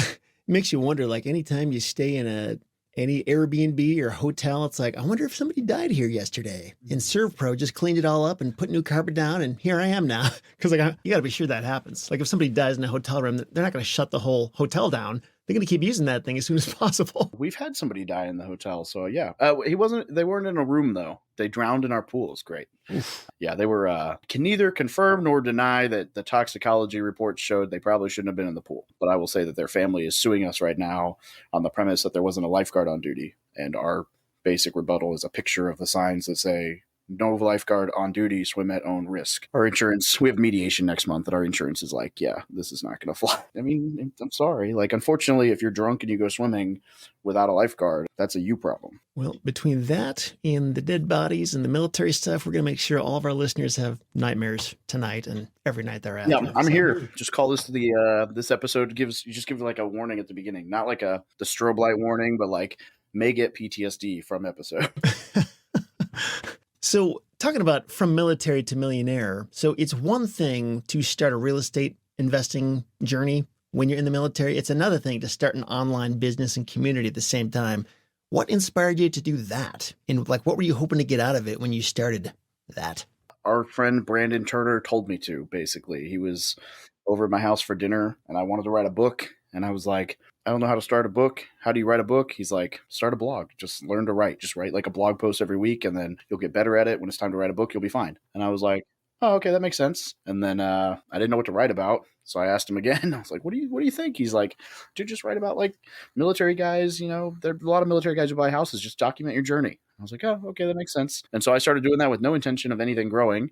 makes you wonder, like anytime you stay in any Airbnb or hotel, it's like, I wonder if somebody died here yesterday. And ServPro just cleaned it all up and put new carpet down, and here I am now. Because like you got to be sure that happens. Like if somebody dies in a hotel room, they're not going to shut the whole hotel down. They're going to keep using that thing as soon as possible. We've had somebody die in the hotel, so yeah. They weren't in a room though. They drowned in our pool. It's great. Oof. Yeah, they were. Can neither confirm nor deny that the toxicology reports showed they probably shouldn't have been in the pool. But I will say that their family is suing us right now on the premise that there wasn't a lifeguard on duty, and our basic rebuttal is a picture of the signs that say, no lifeguard on duty, swim at own risk. Our insurance, we have mediation next month, and our insurance is like, yeah, this is not going to fly. I mean, I'm sorry. Like, unfortunately, if you're drunk and you go swimming without a lifeguard, that's a you problem. Well, between that and the dead bodies and the military stuff, we're going to make sure all of our listeners have nightmares tonight and every night thereafter. Yeah, I'm here. Just call this this episode you just give like a warning at the beginning, not like the strobe light warning, but like may get PTSD from episode. So talking about from military to millionaire, so it's one thing to start a real estate investing journey when you're in the military. It's another thing to start an online business and community at the same time. What inspired you to do that? And like, what were you hoping to get out of it when you started that? Our friend Brandon Turner told me to, basically. He was over at my house for dinner and I wanted to write a book. And I was like, I don't know how to start a book. How do you write a book? He's like, start a blog. Just learn to write. Just write like a blog post every week and then you'll get better at it. When it's time to write a book, you'll be fine. And I was like, oh, okay, that makes sense. And then I didn't know what to write about. So I asked him again. I was like, what do you think? He's like, dude, just write about like military guys. You know, there are a lot of military guys who buy houses. Just document your journey. I was like, oh, okay, that makes sense. And so I started doing that with no intention of anything growing.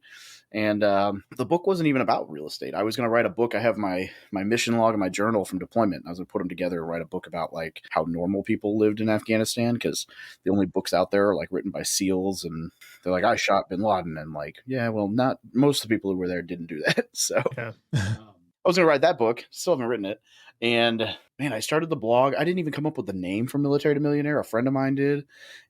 And the book wasn't even about real estate. I was going to write a book. I have my mission log and my journal from deployment. I was going to put them together and write a book about like how normal people lived in Afghanistan, because the only books out there are like written by SEALs, and they're like, I shot bin Laden. And like, yeah, well, not most of the people who were there didn't do that. So yeah. I was going to write that book. Still haven't written it. And man, I started the blog. I didn't even come up with the name from Military to Millionaire. A friend of mine did.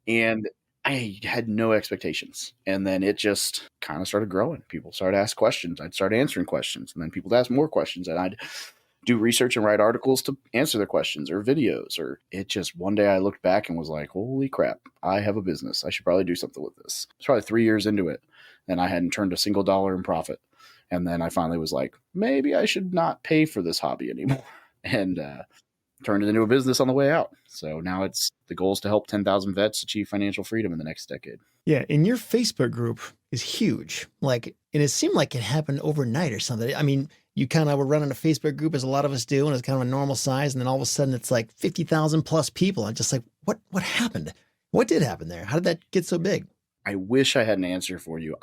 And I had no expectations. And then it just kind of started growing. People started to ask questions. I'd start answering questions. And then people would ask more questions. And I'd do research and write articles to answer their questions or videos. Or it just, one day I looked back and was like, holy crap, I have a business. I should probably do something with this. It's probably 3 years into it. And I hadn't turned a single dollar in profit. And then I finally was like, maybe I should not pay for this hobby anymore. And turned it into a business on the way out. So now the goal is to help 10,000 vets achieve financial freedom in the next decade. Yeah. And your Facebook group is huge. Like, and it seemed like it happened overnight or something. I mean, you kind of were running a Facebook group as a lot of us do, and it's kind of a normal size. And then all of a sudden it's like 50,000 plus people. I'm just like, what happened? What did happen there? How did that get so big? I wish I had an answer for you.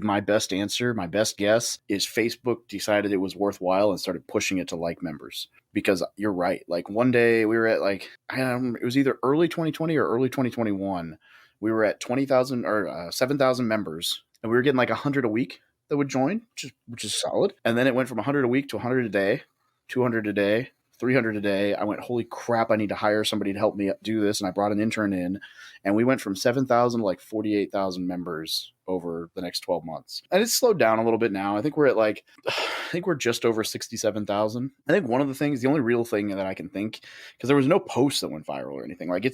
My best answer, my best guess is Facebook decided it was worthwhile and started pushing it to like members. Because you're right. Like one day we were at it was either early 2020 or early 2021. We were at 20,000 or 7,000 members, and we were getting like 100 a week that would join, which is solid. And then it went from 100 a week to 100 a day, 200 a day, 300 a day. I went, holy crap, I need to hire somebody to help me do this. And I brought an intern in, and we went from 7,000 to like 48,000 members over the next 12 months. And it's slowed down a little bit now. I think we're just over 67,000. I think one of the things, the only real thing that I can think, because there was no post that went viral or anything. Like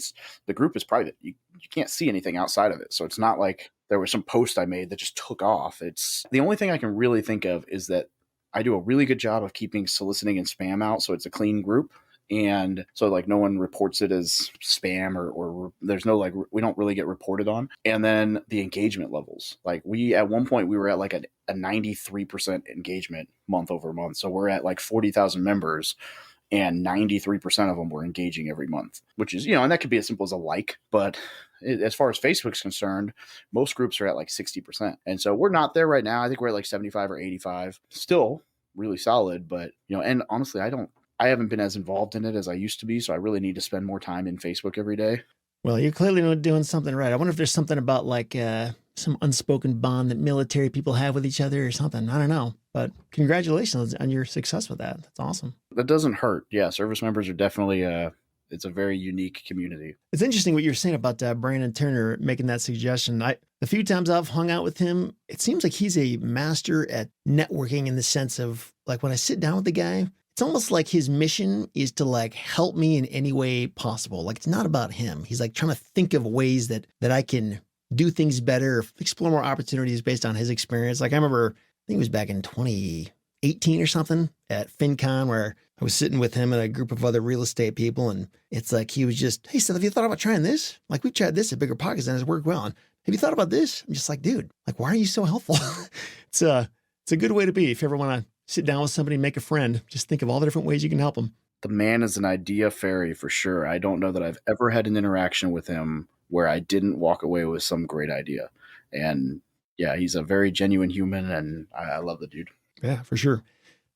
the group is private. You can't see anything outside of it. So it's not like there was some post I made that just took off. It's the only thing I can really think of is that I do a really good job of keeping soliciting and spam out. So it's a clean group. And so like no one reports it as spam or there's no, like, we don't really get reported on. And then the engagement levels, like at one point we were at like a 93% engagement month over month. So we're at like 40,000 members and 93% of them were engaging every month, which is, and that could be as simple as a like, but as far as Facebook's concerned, most groups are at like 60%. And so we're not there right now. I think we're at like 75 or 85, still really solid, but and honestly, I haven't been as involved in it as I used to be. So I really need to spend more time in Facebook every day. Well, you're clearly doing something right. I wonder if there's something about like some unspoken bond that military people have with each other or something. I don't know, but congratulations on your success with that. That's awesome. That doesn't hurt. Yeah. Service members are definitely, it's a very unique community. It's interesting what you were saying about Brandon Turner making that suggestion. The few times I've hung out with him, it seems like he's a master at networking in the sense of like when I sit down with the guy, it's almost like his mission is to like help me in any way possible. Like it's not about him. He's like trying to think of ways that I can do things better, explore more opportunities based on his experience. Like I remember, I think it was back in 2018 or something at FinCon where I was sitting with him and a group of other real estate people. And it's like, he was just, hey, Seth, have you thought about trying this? Like we tried this at Bigger Pockets and it's worked well. And have you thought about this? I'm just like, dude, like, why are you so helpful? It's a good way to be. If you ever want to sit down with somebody, make a friend, just think of all the different ways you can help them. The man is an idea fairy for sure. I don't know that I've ever had an interaction with him where I didn't walk away with some great idea. And yeah, he's a very genuine human and I love the dude. Yeah, for sure.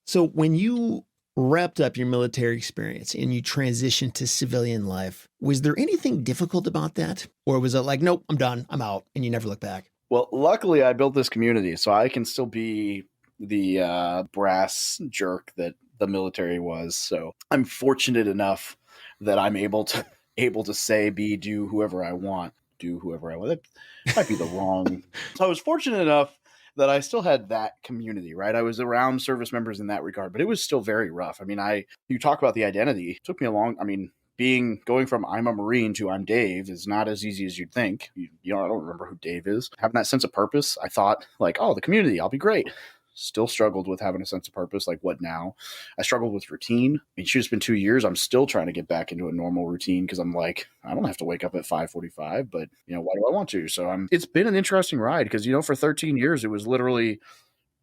So when you wrapped up your military experience and you transitioned to civilian life, was there anything difficult about that? Or was it like, nope, I'm done, I'm out, and you never look back? Well, luckily I built this community, so I can still be the brass jerk that the military was. So I'm fortunate enough that I'm able to say, do whoever I want. That might be the wrong. So I was fortunate enough that I still had that community, right? I was around service members in that regard, but it was still very rough. I mean, you talk about the identity. It took me going from I'm a Marine to I'm Dave is not as easy as you'd think. I don't remember who Dave is. Having that sense of purpose, I thought like, oh, the community, I'll be great. Still struggled with having a sense of purpose. Like what now? I struggled with routine. I mean, it's been 2 years. I'm still trying to get back into a normal routine because I'm like, I don't have to wake up at 5:45, but why do I want to? So it's been an interesting ride because, for 13 years, it was literally,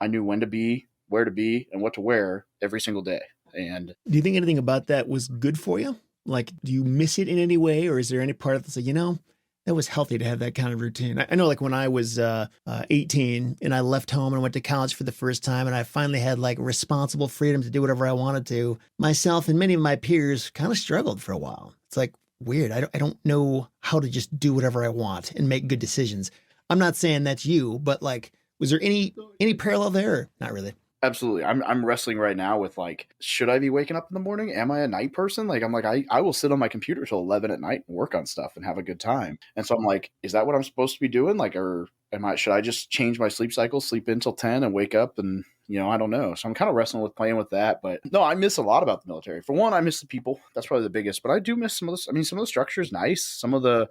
I knew when to be, where to be, and what to wear every single day. And do you think anything about that was good for you? Like, do you miss it in any way? Or is there any part of it that's like, that was healthy to have that kind of routine? I know like when I was 18 and I left home and went to college for the first time and I finally had like responsible freedom to do whatever I wanted to, myself and many of my peers kind of struggled for a while. It's like weird. I don't know how to just do whatever I want and make good decisions. I'm not saying that's you, but like, was there any parallel there? Not really. Absolutely. I'm wrestling right now with like, should I be waking up in the morning? Am I a night person? Like, I'm like, I will sit on my computer till 11 at night and work on stuff and have a good time. And so I'm like, is that what I'm supposed to be doing? Like, or should I just change my sleep cycle, sleep in till 10 and wake up and, I don't know. So I'm kind of wrestling with playing with that. But no, I miss a lot about the military. For one, I miss the people. That's probably the biggest. But I do miss some of this. I mean, some of the structure is nice. Some of the,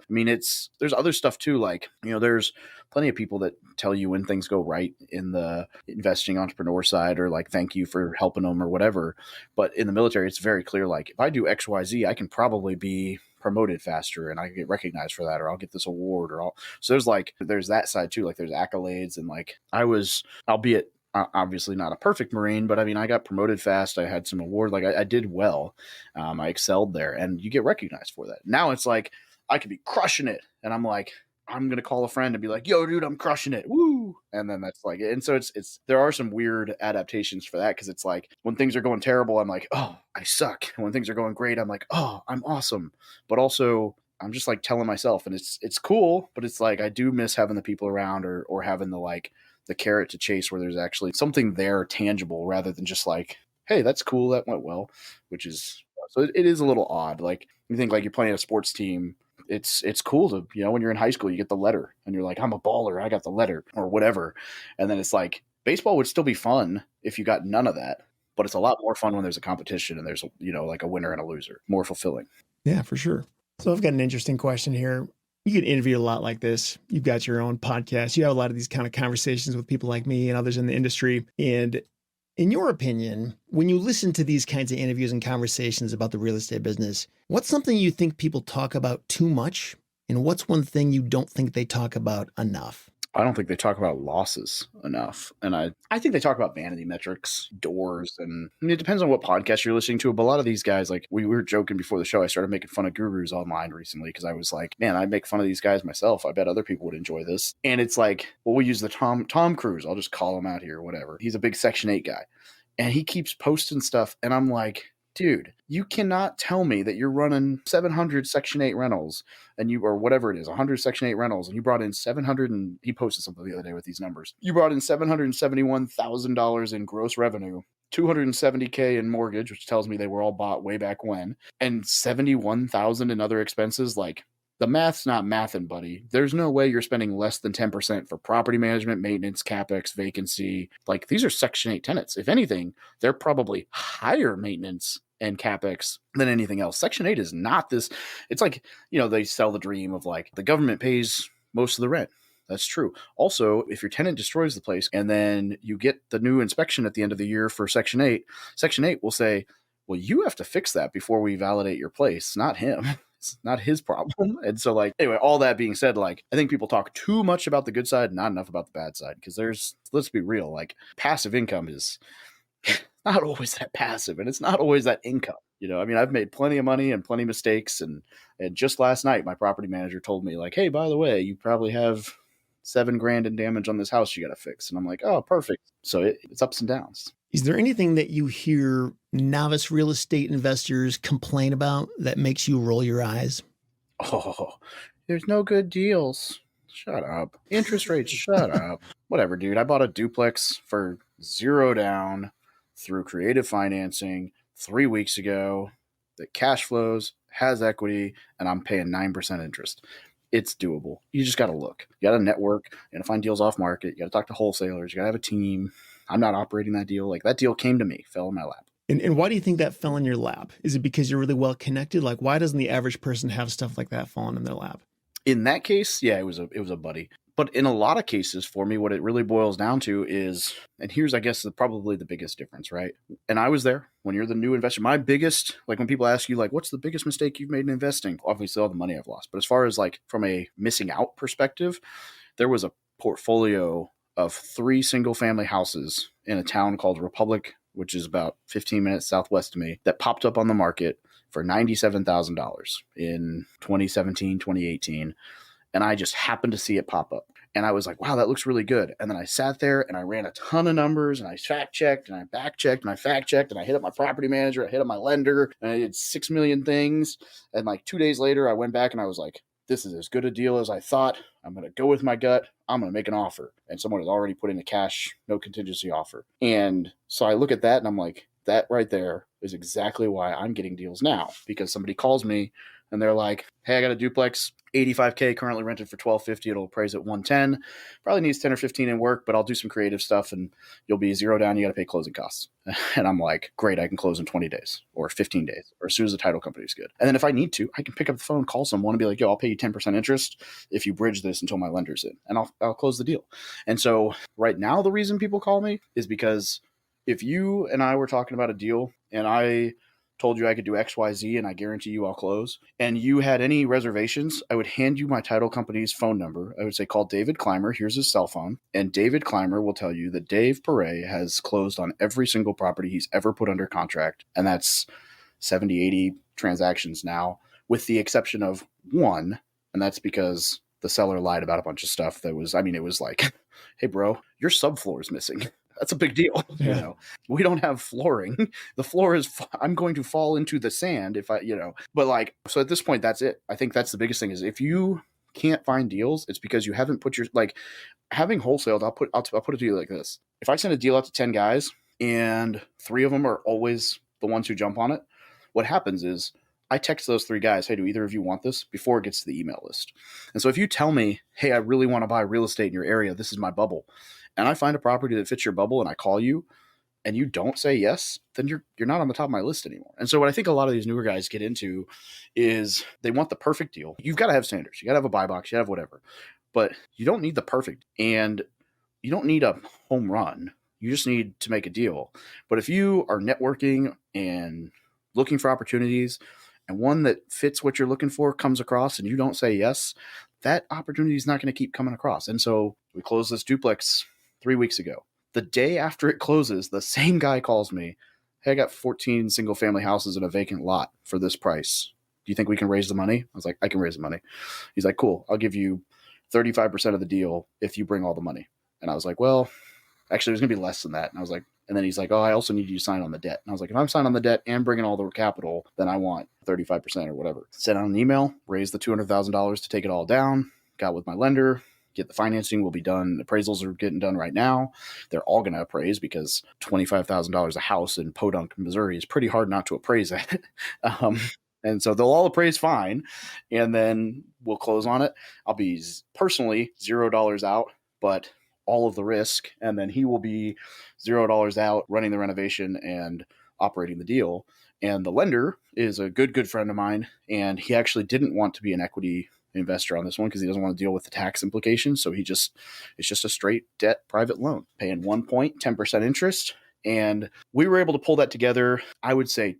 there's other stuff too. Like, there's plenty of people that tell you when things go right in the investing entrepreneur side, or like, thank you for helping them or whatever. But in the military, it's very clear. Like, if I do XYZ, I can probably be promoted faster and I get recognized for that, or I'll get this award, or so there's that side too. Like, there's accolades, and like, albeit obviously not a perfect Marine, but I mean, I got promoted fast. I had some award, like I did well. I excelled there, and you get recognized for that. Now it's like, I could be crushing it, and I'm like, I'm going to call a friend and be like, yo, dude, I'm crushing it. Woo. And then that's like, and so there are some weird adaptations for that. Cause it's like, when things are going terrible, I'm like, oh, I suck. And when things are going great, I'm like, oh, I'm awesome. But also, I'm just like telling myself, and it's cool, but it's like, I do miss having the people around, or having the carrot to chase, where there's actually something there tangible, rather than just like, hey, that's cool, that went well, which is, so it is a little odd. Like, you think like you're playing a sports team, it's cool to, when you're in high school, you get the letter and you're like, I'm a baller, I got the letter, or whatever. And then it's like, baseball would still be fun if you got none of that, but it's a lot more fun when there's a competition and there's, like a winner and a loser. More fulfilling. Yeah, for sure. So I've got an interesting question here. You get interviewed a lot like this. You've got your own podcast. You have a lot of these kind of conversations with people like me and others in the industry. And in your opinion, when you listen to these kinds of interviews and conversations about the real estate business, what's something you think people talk about too much? And what's one thing you don't think they talk about enough? I don't think they talk about losses enough. And I think they talk about vanity metrics, doors, and it depends on what podcast you're listening to. But a lot of these guys, like we were joking before the show, I started making fun of gurus online recently, because I was like, man, I make fun of these guys myself. I bet other people would enjoy this. And it's like, well, we'll use the Tom Cruise. I'll just call him out here, whatever. He's a big Section 8 guy. And he keeps posting stuff. And I'm like, dude, you cannot tell me that you're running 700 Section 8 rentals or whatever it is, 100 Section 8 rentals, and you brought in 700, and he posted something the other day with these numbers. You brought in $771,000 in gross revenue, $270K in mortgage, which tells me they were all bought way back when, and $71,000 in other expenses. Like, the math's not mathin', buddy. There's no way you're spending less than 10% for property management, maintenance, CapEx, vacancy. Like, these are Section 8 tenants. If anything, they're probably higher maintenance and CapEx than anything else. Section 8 is not this. It's like, they sell the dream of like, the government pays most of the rent. That's true. Also, if your tenant destroys the place and then you get the new inspection at the end of the year for Section 8, Section 8 will say, well, you have to fix that before we validate your place, not him. It's not his problem. And so, like, anyway, all that being said, like, I think people talk too much about the good side, not enough about the bad side. Because let's be real, like, passive income is not always that passive, and it's not always that income. I've made plenty of money and plenty of mistakes. And just last night, my property manager told me, like, hey, by the way, you probably have $7,000 in damage on this house you got to fix. And I'm like, oh, perfect. So it's ups and downs. Is there anything that you hear novice real estate investors complain about that makes you roll your eyes? Oh, there's no good deals. Shut up. Interest rates, shut up. Whatever, dude. I bought a duplex for 0 down through creative financing 3 weeks ago that cash flows, has equity, and I'm paying 9% interest. It's doable. You just got to look. You got to network. You got to find deals off market. You got to talk to wholesalers. You got to have a team. I'm not operating that deal. Like, that deal came to me, fell in my lap. And why do you think that fell in your lap? Is it because you're really well connected? Like, why doesn't the average person have stuff like that falling in their lap? In that case, yeah, it was a buddy. But in a lot of cases, for me, what it really boils down to is, and here's, I guess, probably the biggest difference, right? And I was there when you're the new investor. My biggest, like, when people ask you, like, what's the biggest mistake you've made in investing? Obviously, all the money I've lost. But as far as, like, from a missing out perspective, there was a portfolio of 3 single-family houses in a town called Republic, which is about 15 minutes southwest of me, that popped up on the market for $97,000 in 2017, 2018. And I just happened to see it pop up. And I was like, wow, that looks really good. And then I sat there and I ran a ton of numbers, and I fact checked and I back checked and I fact checked, and I hit up my property manager, I hit up my lender, and I did 6 million things. And like 2 days later, I went back and I was like, this is as good a deal as I thought. I'm going to go with my gut. I'm going to make an offer. And someone has already put in a cash, no contingency offer. And so I look at that and I'm like, that right there is exactly why I'm getting deals now, because somebody calls me and they're like, hey, I got a duplex, 85K currently rented for 1250. It'll appraise at 110. Probably needs 10 or 15 in work, but I'll do some creative stuff and you'll be zero down. You got to pay closing costs. And I'm like, great, I can close in 20 days or 15 days or as soon as the title company is good. And then if I need to, I can pick up the phone, call someone and be like, yo, I'll pay you 10% interest if you bridge this until my lender's in, and I'll close the deal. And so right now, the reason people call me is because if you and I were talking about a deal and I told you I could do X, Y, Z, and I guarantee you I'll close, and you had any reservations, I would hand you my title company's phone number. I would say, call David Clymer. Here's his cell phone. And David Clymer will tell you that Dave Pere has closed on every single property he's ever put under contract. And that's 70, 80 transactions now, with the exception of one. And that's because the seller lied about a bunch of stuff that was, it was like, hey, bro, your subfloor is missing. That's a big deal. Yeah. You know, we don't have flooring. The floor is, I'm going to fall into the sand if I, but like, so at this point, that's it. I think that's the biggest thing is if you can't find deals, it's because you haven't put your, like having wholesaled. I'll put it to you like this. If I send a deal out to 10 guys and 3 of them are always the ones who jump on it, what happens is I text those 3 guys, hey, do either of you want this, before it gets to the email list. And so if you tell me, hey, I really want to buy real estate in your area, this is my bubble, and I find a property that fits your bubble and I call you and you don't say yes, then you're not on the top of my list anymore. And so what I think a lot of these newer guys get into is they want the perfect deal. You've got to have standards. You got to have a buy box. You got to have whatever. But you don't need the perfect, and you don't need a home run. You just need to make a deal. But if you are networking and looking for opportunities and one that fits what you're looking for comes across and you don't say yes, that opportunity is not going to keep coming across. And so we closed this duplex 3 weeks ago. The day after it closes, the same guy calls me, hey, I got 14 single family houses in a vacant lot for this price. Do you think we can raise the money? I was like, I can raise the money. He's like, cool. I'll give you 35% of the deal if you bring all the money. And I was like, well, actually, there's going to be less than that. And I was like, and then he's like, oh, I also need you to sign on the debt. And I was like, if I'm signing on the debt and bringing all the capital, then I want 35% or whatever. Sent out an email, raised the $200,000 to take it all down, got with my lender, get the financing will be done. Appraisals are getting done right now. They're all going to appraise because $25,000 a house in Podunk, Missouri is pretty hard not to appraise at. And so they'll all appraise fine. And then we'll close on it. I'll be personally $0 out, but all of the risk. And then he will be $0 out running the renovation and operating the deal. And the lender is a good friend of mine. And he actually didn't want to be an equity investor on this one because he doesn't want to deal with the tax implications. So it's just a straight debt private loan, paying 10% interest. And we were able to pull that together, I would say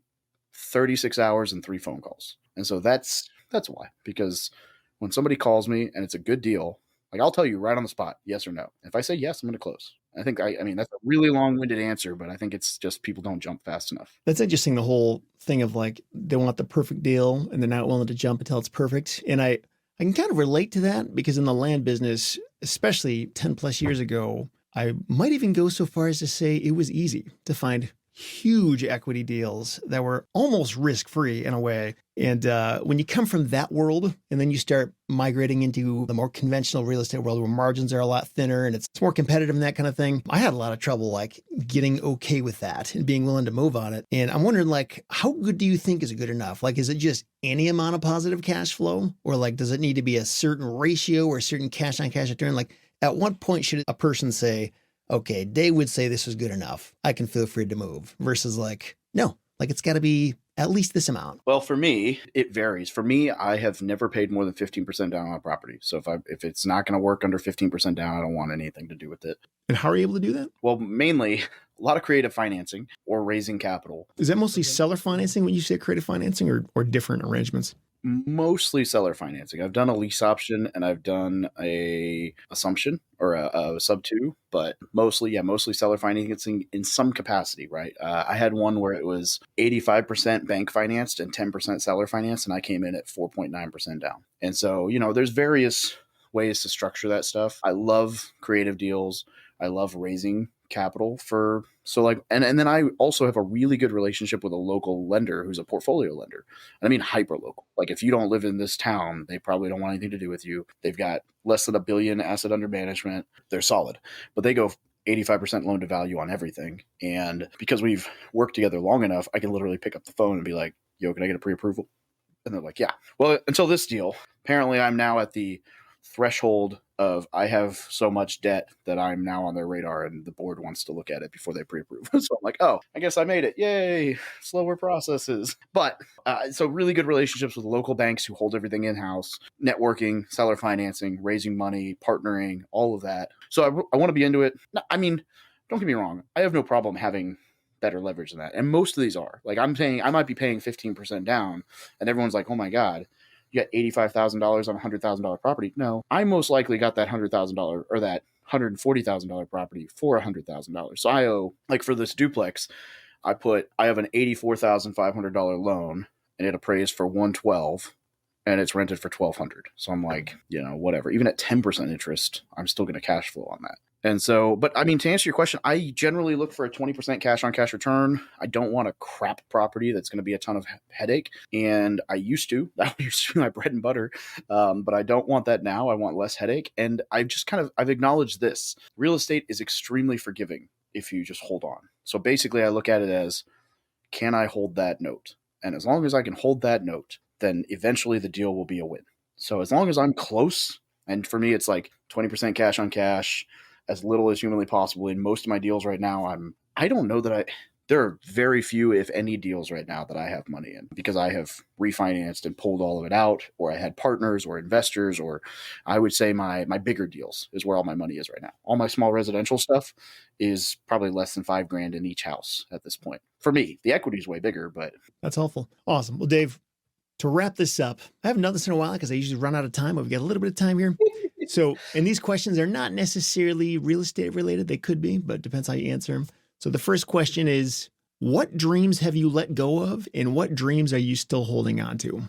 36 hours and 3 phone calls. And so that's why, because when somebody calls me and it's a good deal, like I'll tell you right on the spot, yes or no. If I say yes, I'm going to close. I think I mean, that's a really long-winded answer, but I think it's just people don't jump fast enough. That's interesting. The whole thing of like, they want the perfect deal and they're not willing to jump until it's perfect. And I can kind of relate to that because in the land business, especially 10 plus years ago, I might even go so far as to say it was easy to find huge equity deals that were almost risk-free in a way. And when you come from that world and then you start migrating into the more conventional real estate world where margins are a lot thinner and it's more competitive and that kind of thing, I had a lot of trouble like getting okay with that and being willing to move on it. And I'm wondering, like, how good do you think is good enough? Like, is it just any amount of positive cash flow, or like, does it need to be a certain ratio or a certain cash on cash return? Like, at what point should a person say, okay, Dave would say this is good enough, I can feel free to move, versus like, no, like it's got to be at least this amount? Well, for me, it varies. For me, I have never paid more than 15% down on a property. So if it's not going to work under 15% down, I don't want anything to do with it. And how are you able to do that? Well, mainly a lot of creative financing or raising capital. Is that mostly seller financing when you say creative financing, or different arrangements? Mostly seller financing. I've done a lease option and I've done a assumption or a sub 2, but mostly seller financing in some capacity, right? I had one where it was 85% bank financed and 10% seller financed, and I came in at 4.9% down. And so, there's various ways to structure that stuff. I love creative deals. I love raising capital for, so like, and then I also have a really good relationship with a local lender who's a portfolio lender. And I mean, hyper local. Like if you don't live in this town, they probably don't want anything to do with you. They've got less than $1 billion asset under management. They're solid, but they go 85% loan to value on everything. And because we've worked together long enough, I can literally pick up the phone and be like, yo, can I get a pre-approval? And they're like, yeah. Well, until this deal, apparently I'm now at the threshold of I have so much debt that I'm now on their radar and the board wants to look at it before they pre-approve. So I'm like, oh, I guess I made it. Yay. Slower processes. But so really good relationships with local banks who hold everything in-house, networking, seller financing, raising money, partnering, all of that. So I want to be into it. I mean, don't get me wrong. I have no problem having better leverage than that. And most of these are like, I might be paying 15% down and everyone's like, oh my God, you got $85,000 on a $100,000 property. No, I most likely got that $100,000 or that $140,000 property for $100,000. So I owe, like for this duplex, I have an $84,500 loan and it appraised for $112 and it's rented for $1,200. So I'm like, whatever, even at 10% interest, I'm still going to cash flow on that. And so, but I mean, to answer your question, I generally look for a 20% cash on cash return. I don't want a crap property that's going to be a ton of headache. And I used to, that used to be my bread and butter. But I don't want that now. I want less headache. And I've acknowledged this. Real estate is extremely forgiving if you just hold on. So basically I look at it as, can I hold that note? And as long as I can hold that note, then eventually the deal will be a win. So as long as I'm close, and for me, it's like 20% cash on cash, as little as humanly possible. In most of my deals right now, there are very few, if any, deals right now that I have money in because I have refinanced and pulled all of it out, or I had partners or investors, or I would say my bigger deals is where all my money is right now. All my small residential stuff is probably less than $5,000 in each house at this point. For me, the equity is way bigger, but that's helpful. Awesome. Well, Dave, to wrap this up, I haven't done this in a while because I usually run out of time, but we've got a little bit of time here. So, and these questions are not necessarily real estate related. They could be, but it depends how you answer them. So the first question is, what dreams have you let go of and what dreams are you still holding on to?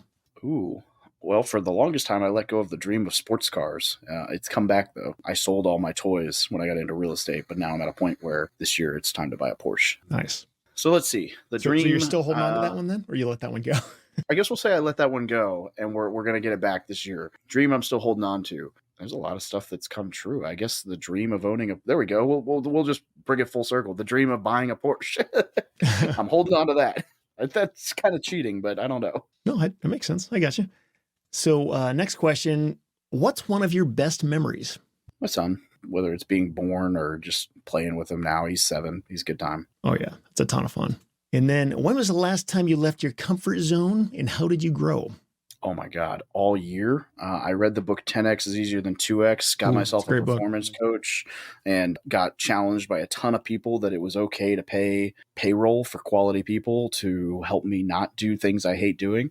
Ooh, well, for the longest time, I let go of the dream of sports cars. It's come back though. I sold all my toys when I got into real estate, but now I'm at a point where this year it's time to buy a Porsche. Nice. So let's see. So you're still holding on to that one then, or you let that one go? I guess we'll say I let that one go and we're going to get it back this year. Dream I'm still holding on to. There's a lot of stuff that's come true. I guess the dream of owning there we go. We'll just bring it full circle. The dream of buying a Porsche. I'm holding on to that. That's kind of cheating, but I don't know. No, that makes sense. I got you. So next question. What's one of your best memories? My son, whether it's being born or just playing with him now. He's 7. He's a good time. Oh yeah. It's a ton of fun. And then when was the last time you left your comfort zone and how did you grow? Oh my God, all year. I read the book 10X is Easier Than 2X, got myself a performance coach and got challenged by a ton of people that it was okay to pay payroll for quality people to help me not do things I hate doing.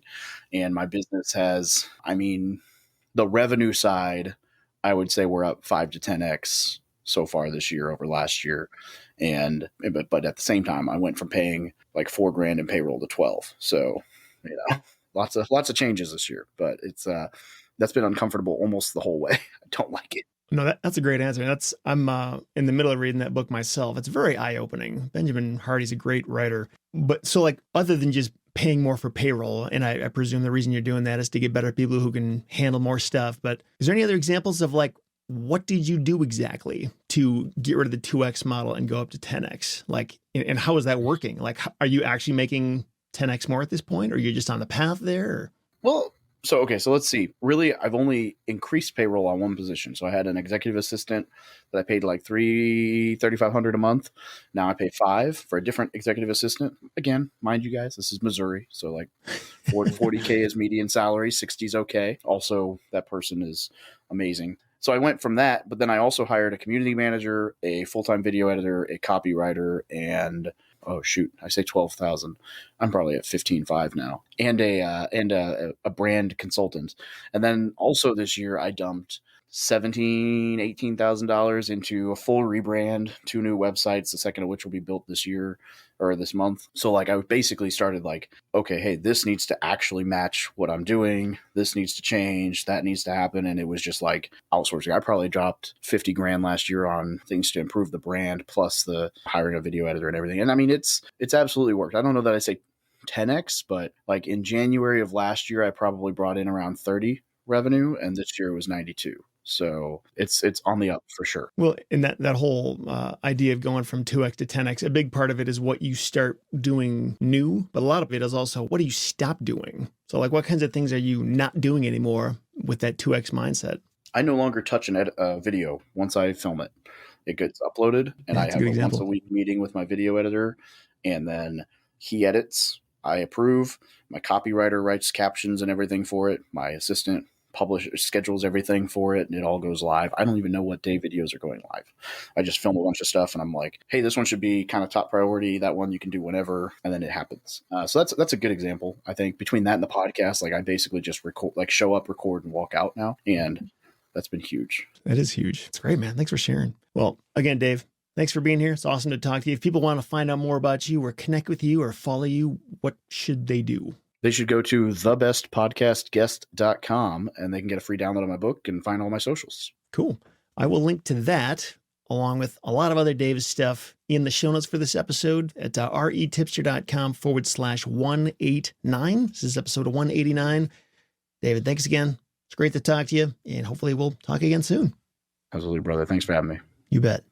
And my business has, the revenue side, I would say we're up 5 to 10X so far this year over last year. But at the same time, I went from paying like $4,000 in payroll to 12. So, lots of changes this year, but it's that's been uncomfortable almost the whole way. I don't like it. No, that's a great answer. I'm in the middle of reading that book myself. It's very eye-opening. Benjamin Hardy's a great writer. But so like other than just paying more for payroll, and I presume the reason you're doing that is to get better people who can handle more stuff. But is there any other examples of like, what did you do exactly to get rid of the 2X model and go up to 10X? Like, and how is that working? Like, are you actually making 10X more at this point, or you're just on the path there? Or? Well, so let's see. Really, I've only increased payroll on one position. So I had an executive assistant that I paid like $3,500 a month. Now I pay $5,000 for a different executive assistant. Again, mind you guys, this is Missouri, so like 40K is median salary, 60 is okay. Also, that person is amazing. So I went from that, but then I also hired a community manager, a full-time video editor, a copywriter, and oh shoot, I say 12,000. I'm probably at 15.5 now, and a brand consultant. And then also this year I dumped $18,000 into a full rebrand, 2 new websites, the second of which will be built this year or this month. So like I basically started like, okay, hey, this needs to actually match what I'm doing. This needs to change. That needs to happen. And it was just like outsourcing. I probably dropped 50 grand last year on things to improve the brand, plus the hiring a video editor and everything. And I mean, it's absolutely worked. I don't know that I say 10x, but like in January of last year, I probably brought in around 30 revenue, and this year it was 92. So it's on the up for sure. Well, and that whole idea of going from 2x to 10x, a big part of it is what you start doing new, but a lot of it is also what do you stop doing? So like what kinds of things are you not doing anymore with that 2x mindset? I no longer touch a video once I film it. It gets uploaded, and I have a once a week meeting with my video editor, and then he edits, I approve, my copywriter writes captions and everything for it, my assistant schedules everything for it, and it all goes live. I don't even know what day videos are going live. I just film a bunch of stuff, and I'm like, hey, this one should be kind of top priority. That one you can do whenever, and then it happens. So that's a good example. I think between that and the podcast, like I basically just record, like show up, record, and walk out now, and that's been huge. That is huge. It's great, man. Thanks for sharing. Well, again, Dave, thanks for being here. It's awesome to talk to you. If people want to find out more about you or connect with you or follow you, what should they do? They should go to thebestpodcastguest.com and they can get a free download of my book and find all my socials. Cool. I will link to that along with a lot of other Dave's stuff in the show notes for this episode at REtipster.com/189. This is episode 189. David, thanks again. It's great to talk to you, and hopefully we'll talk again soon. Absolutely, brother. Thanks for having me. You bet.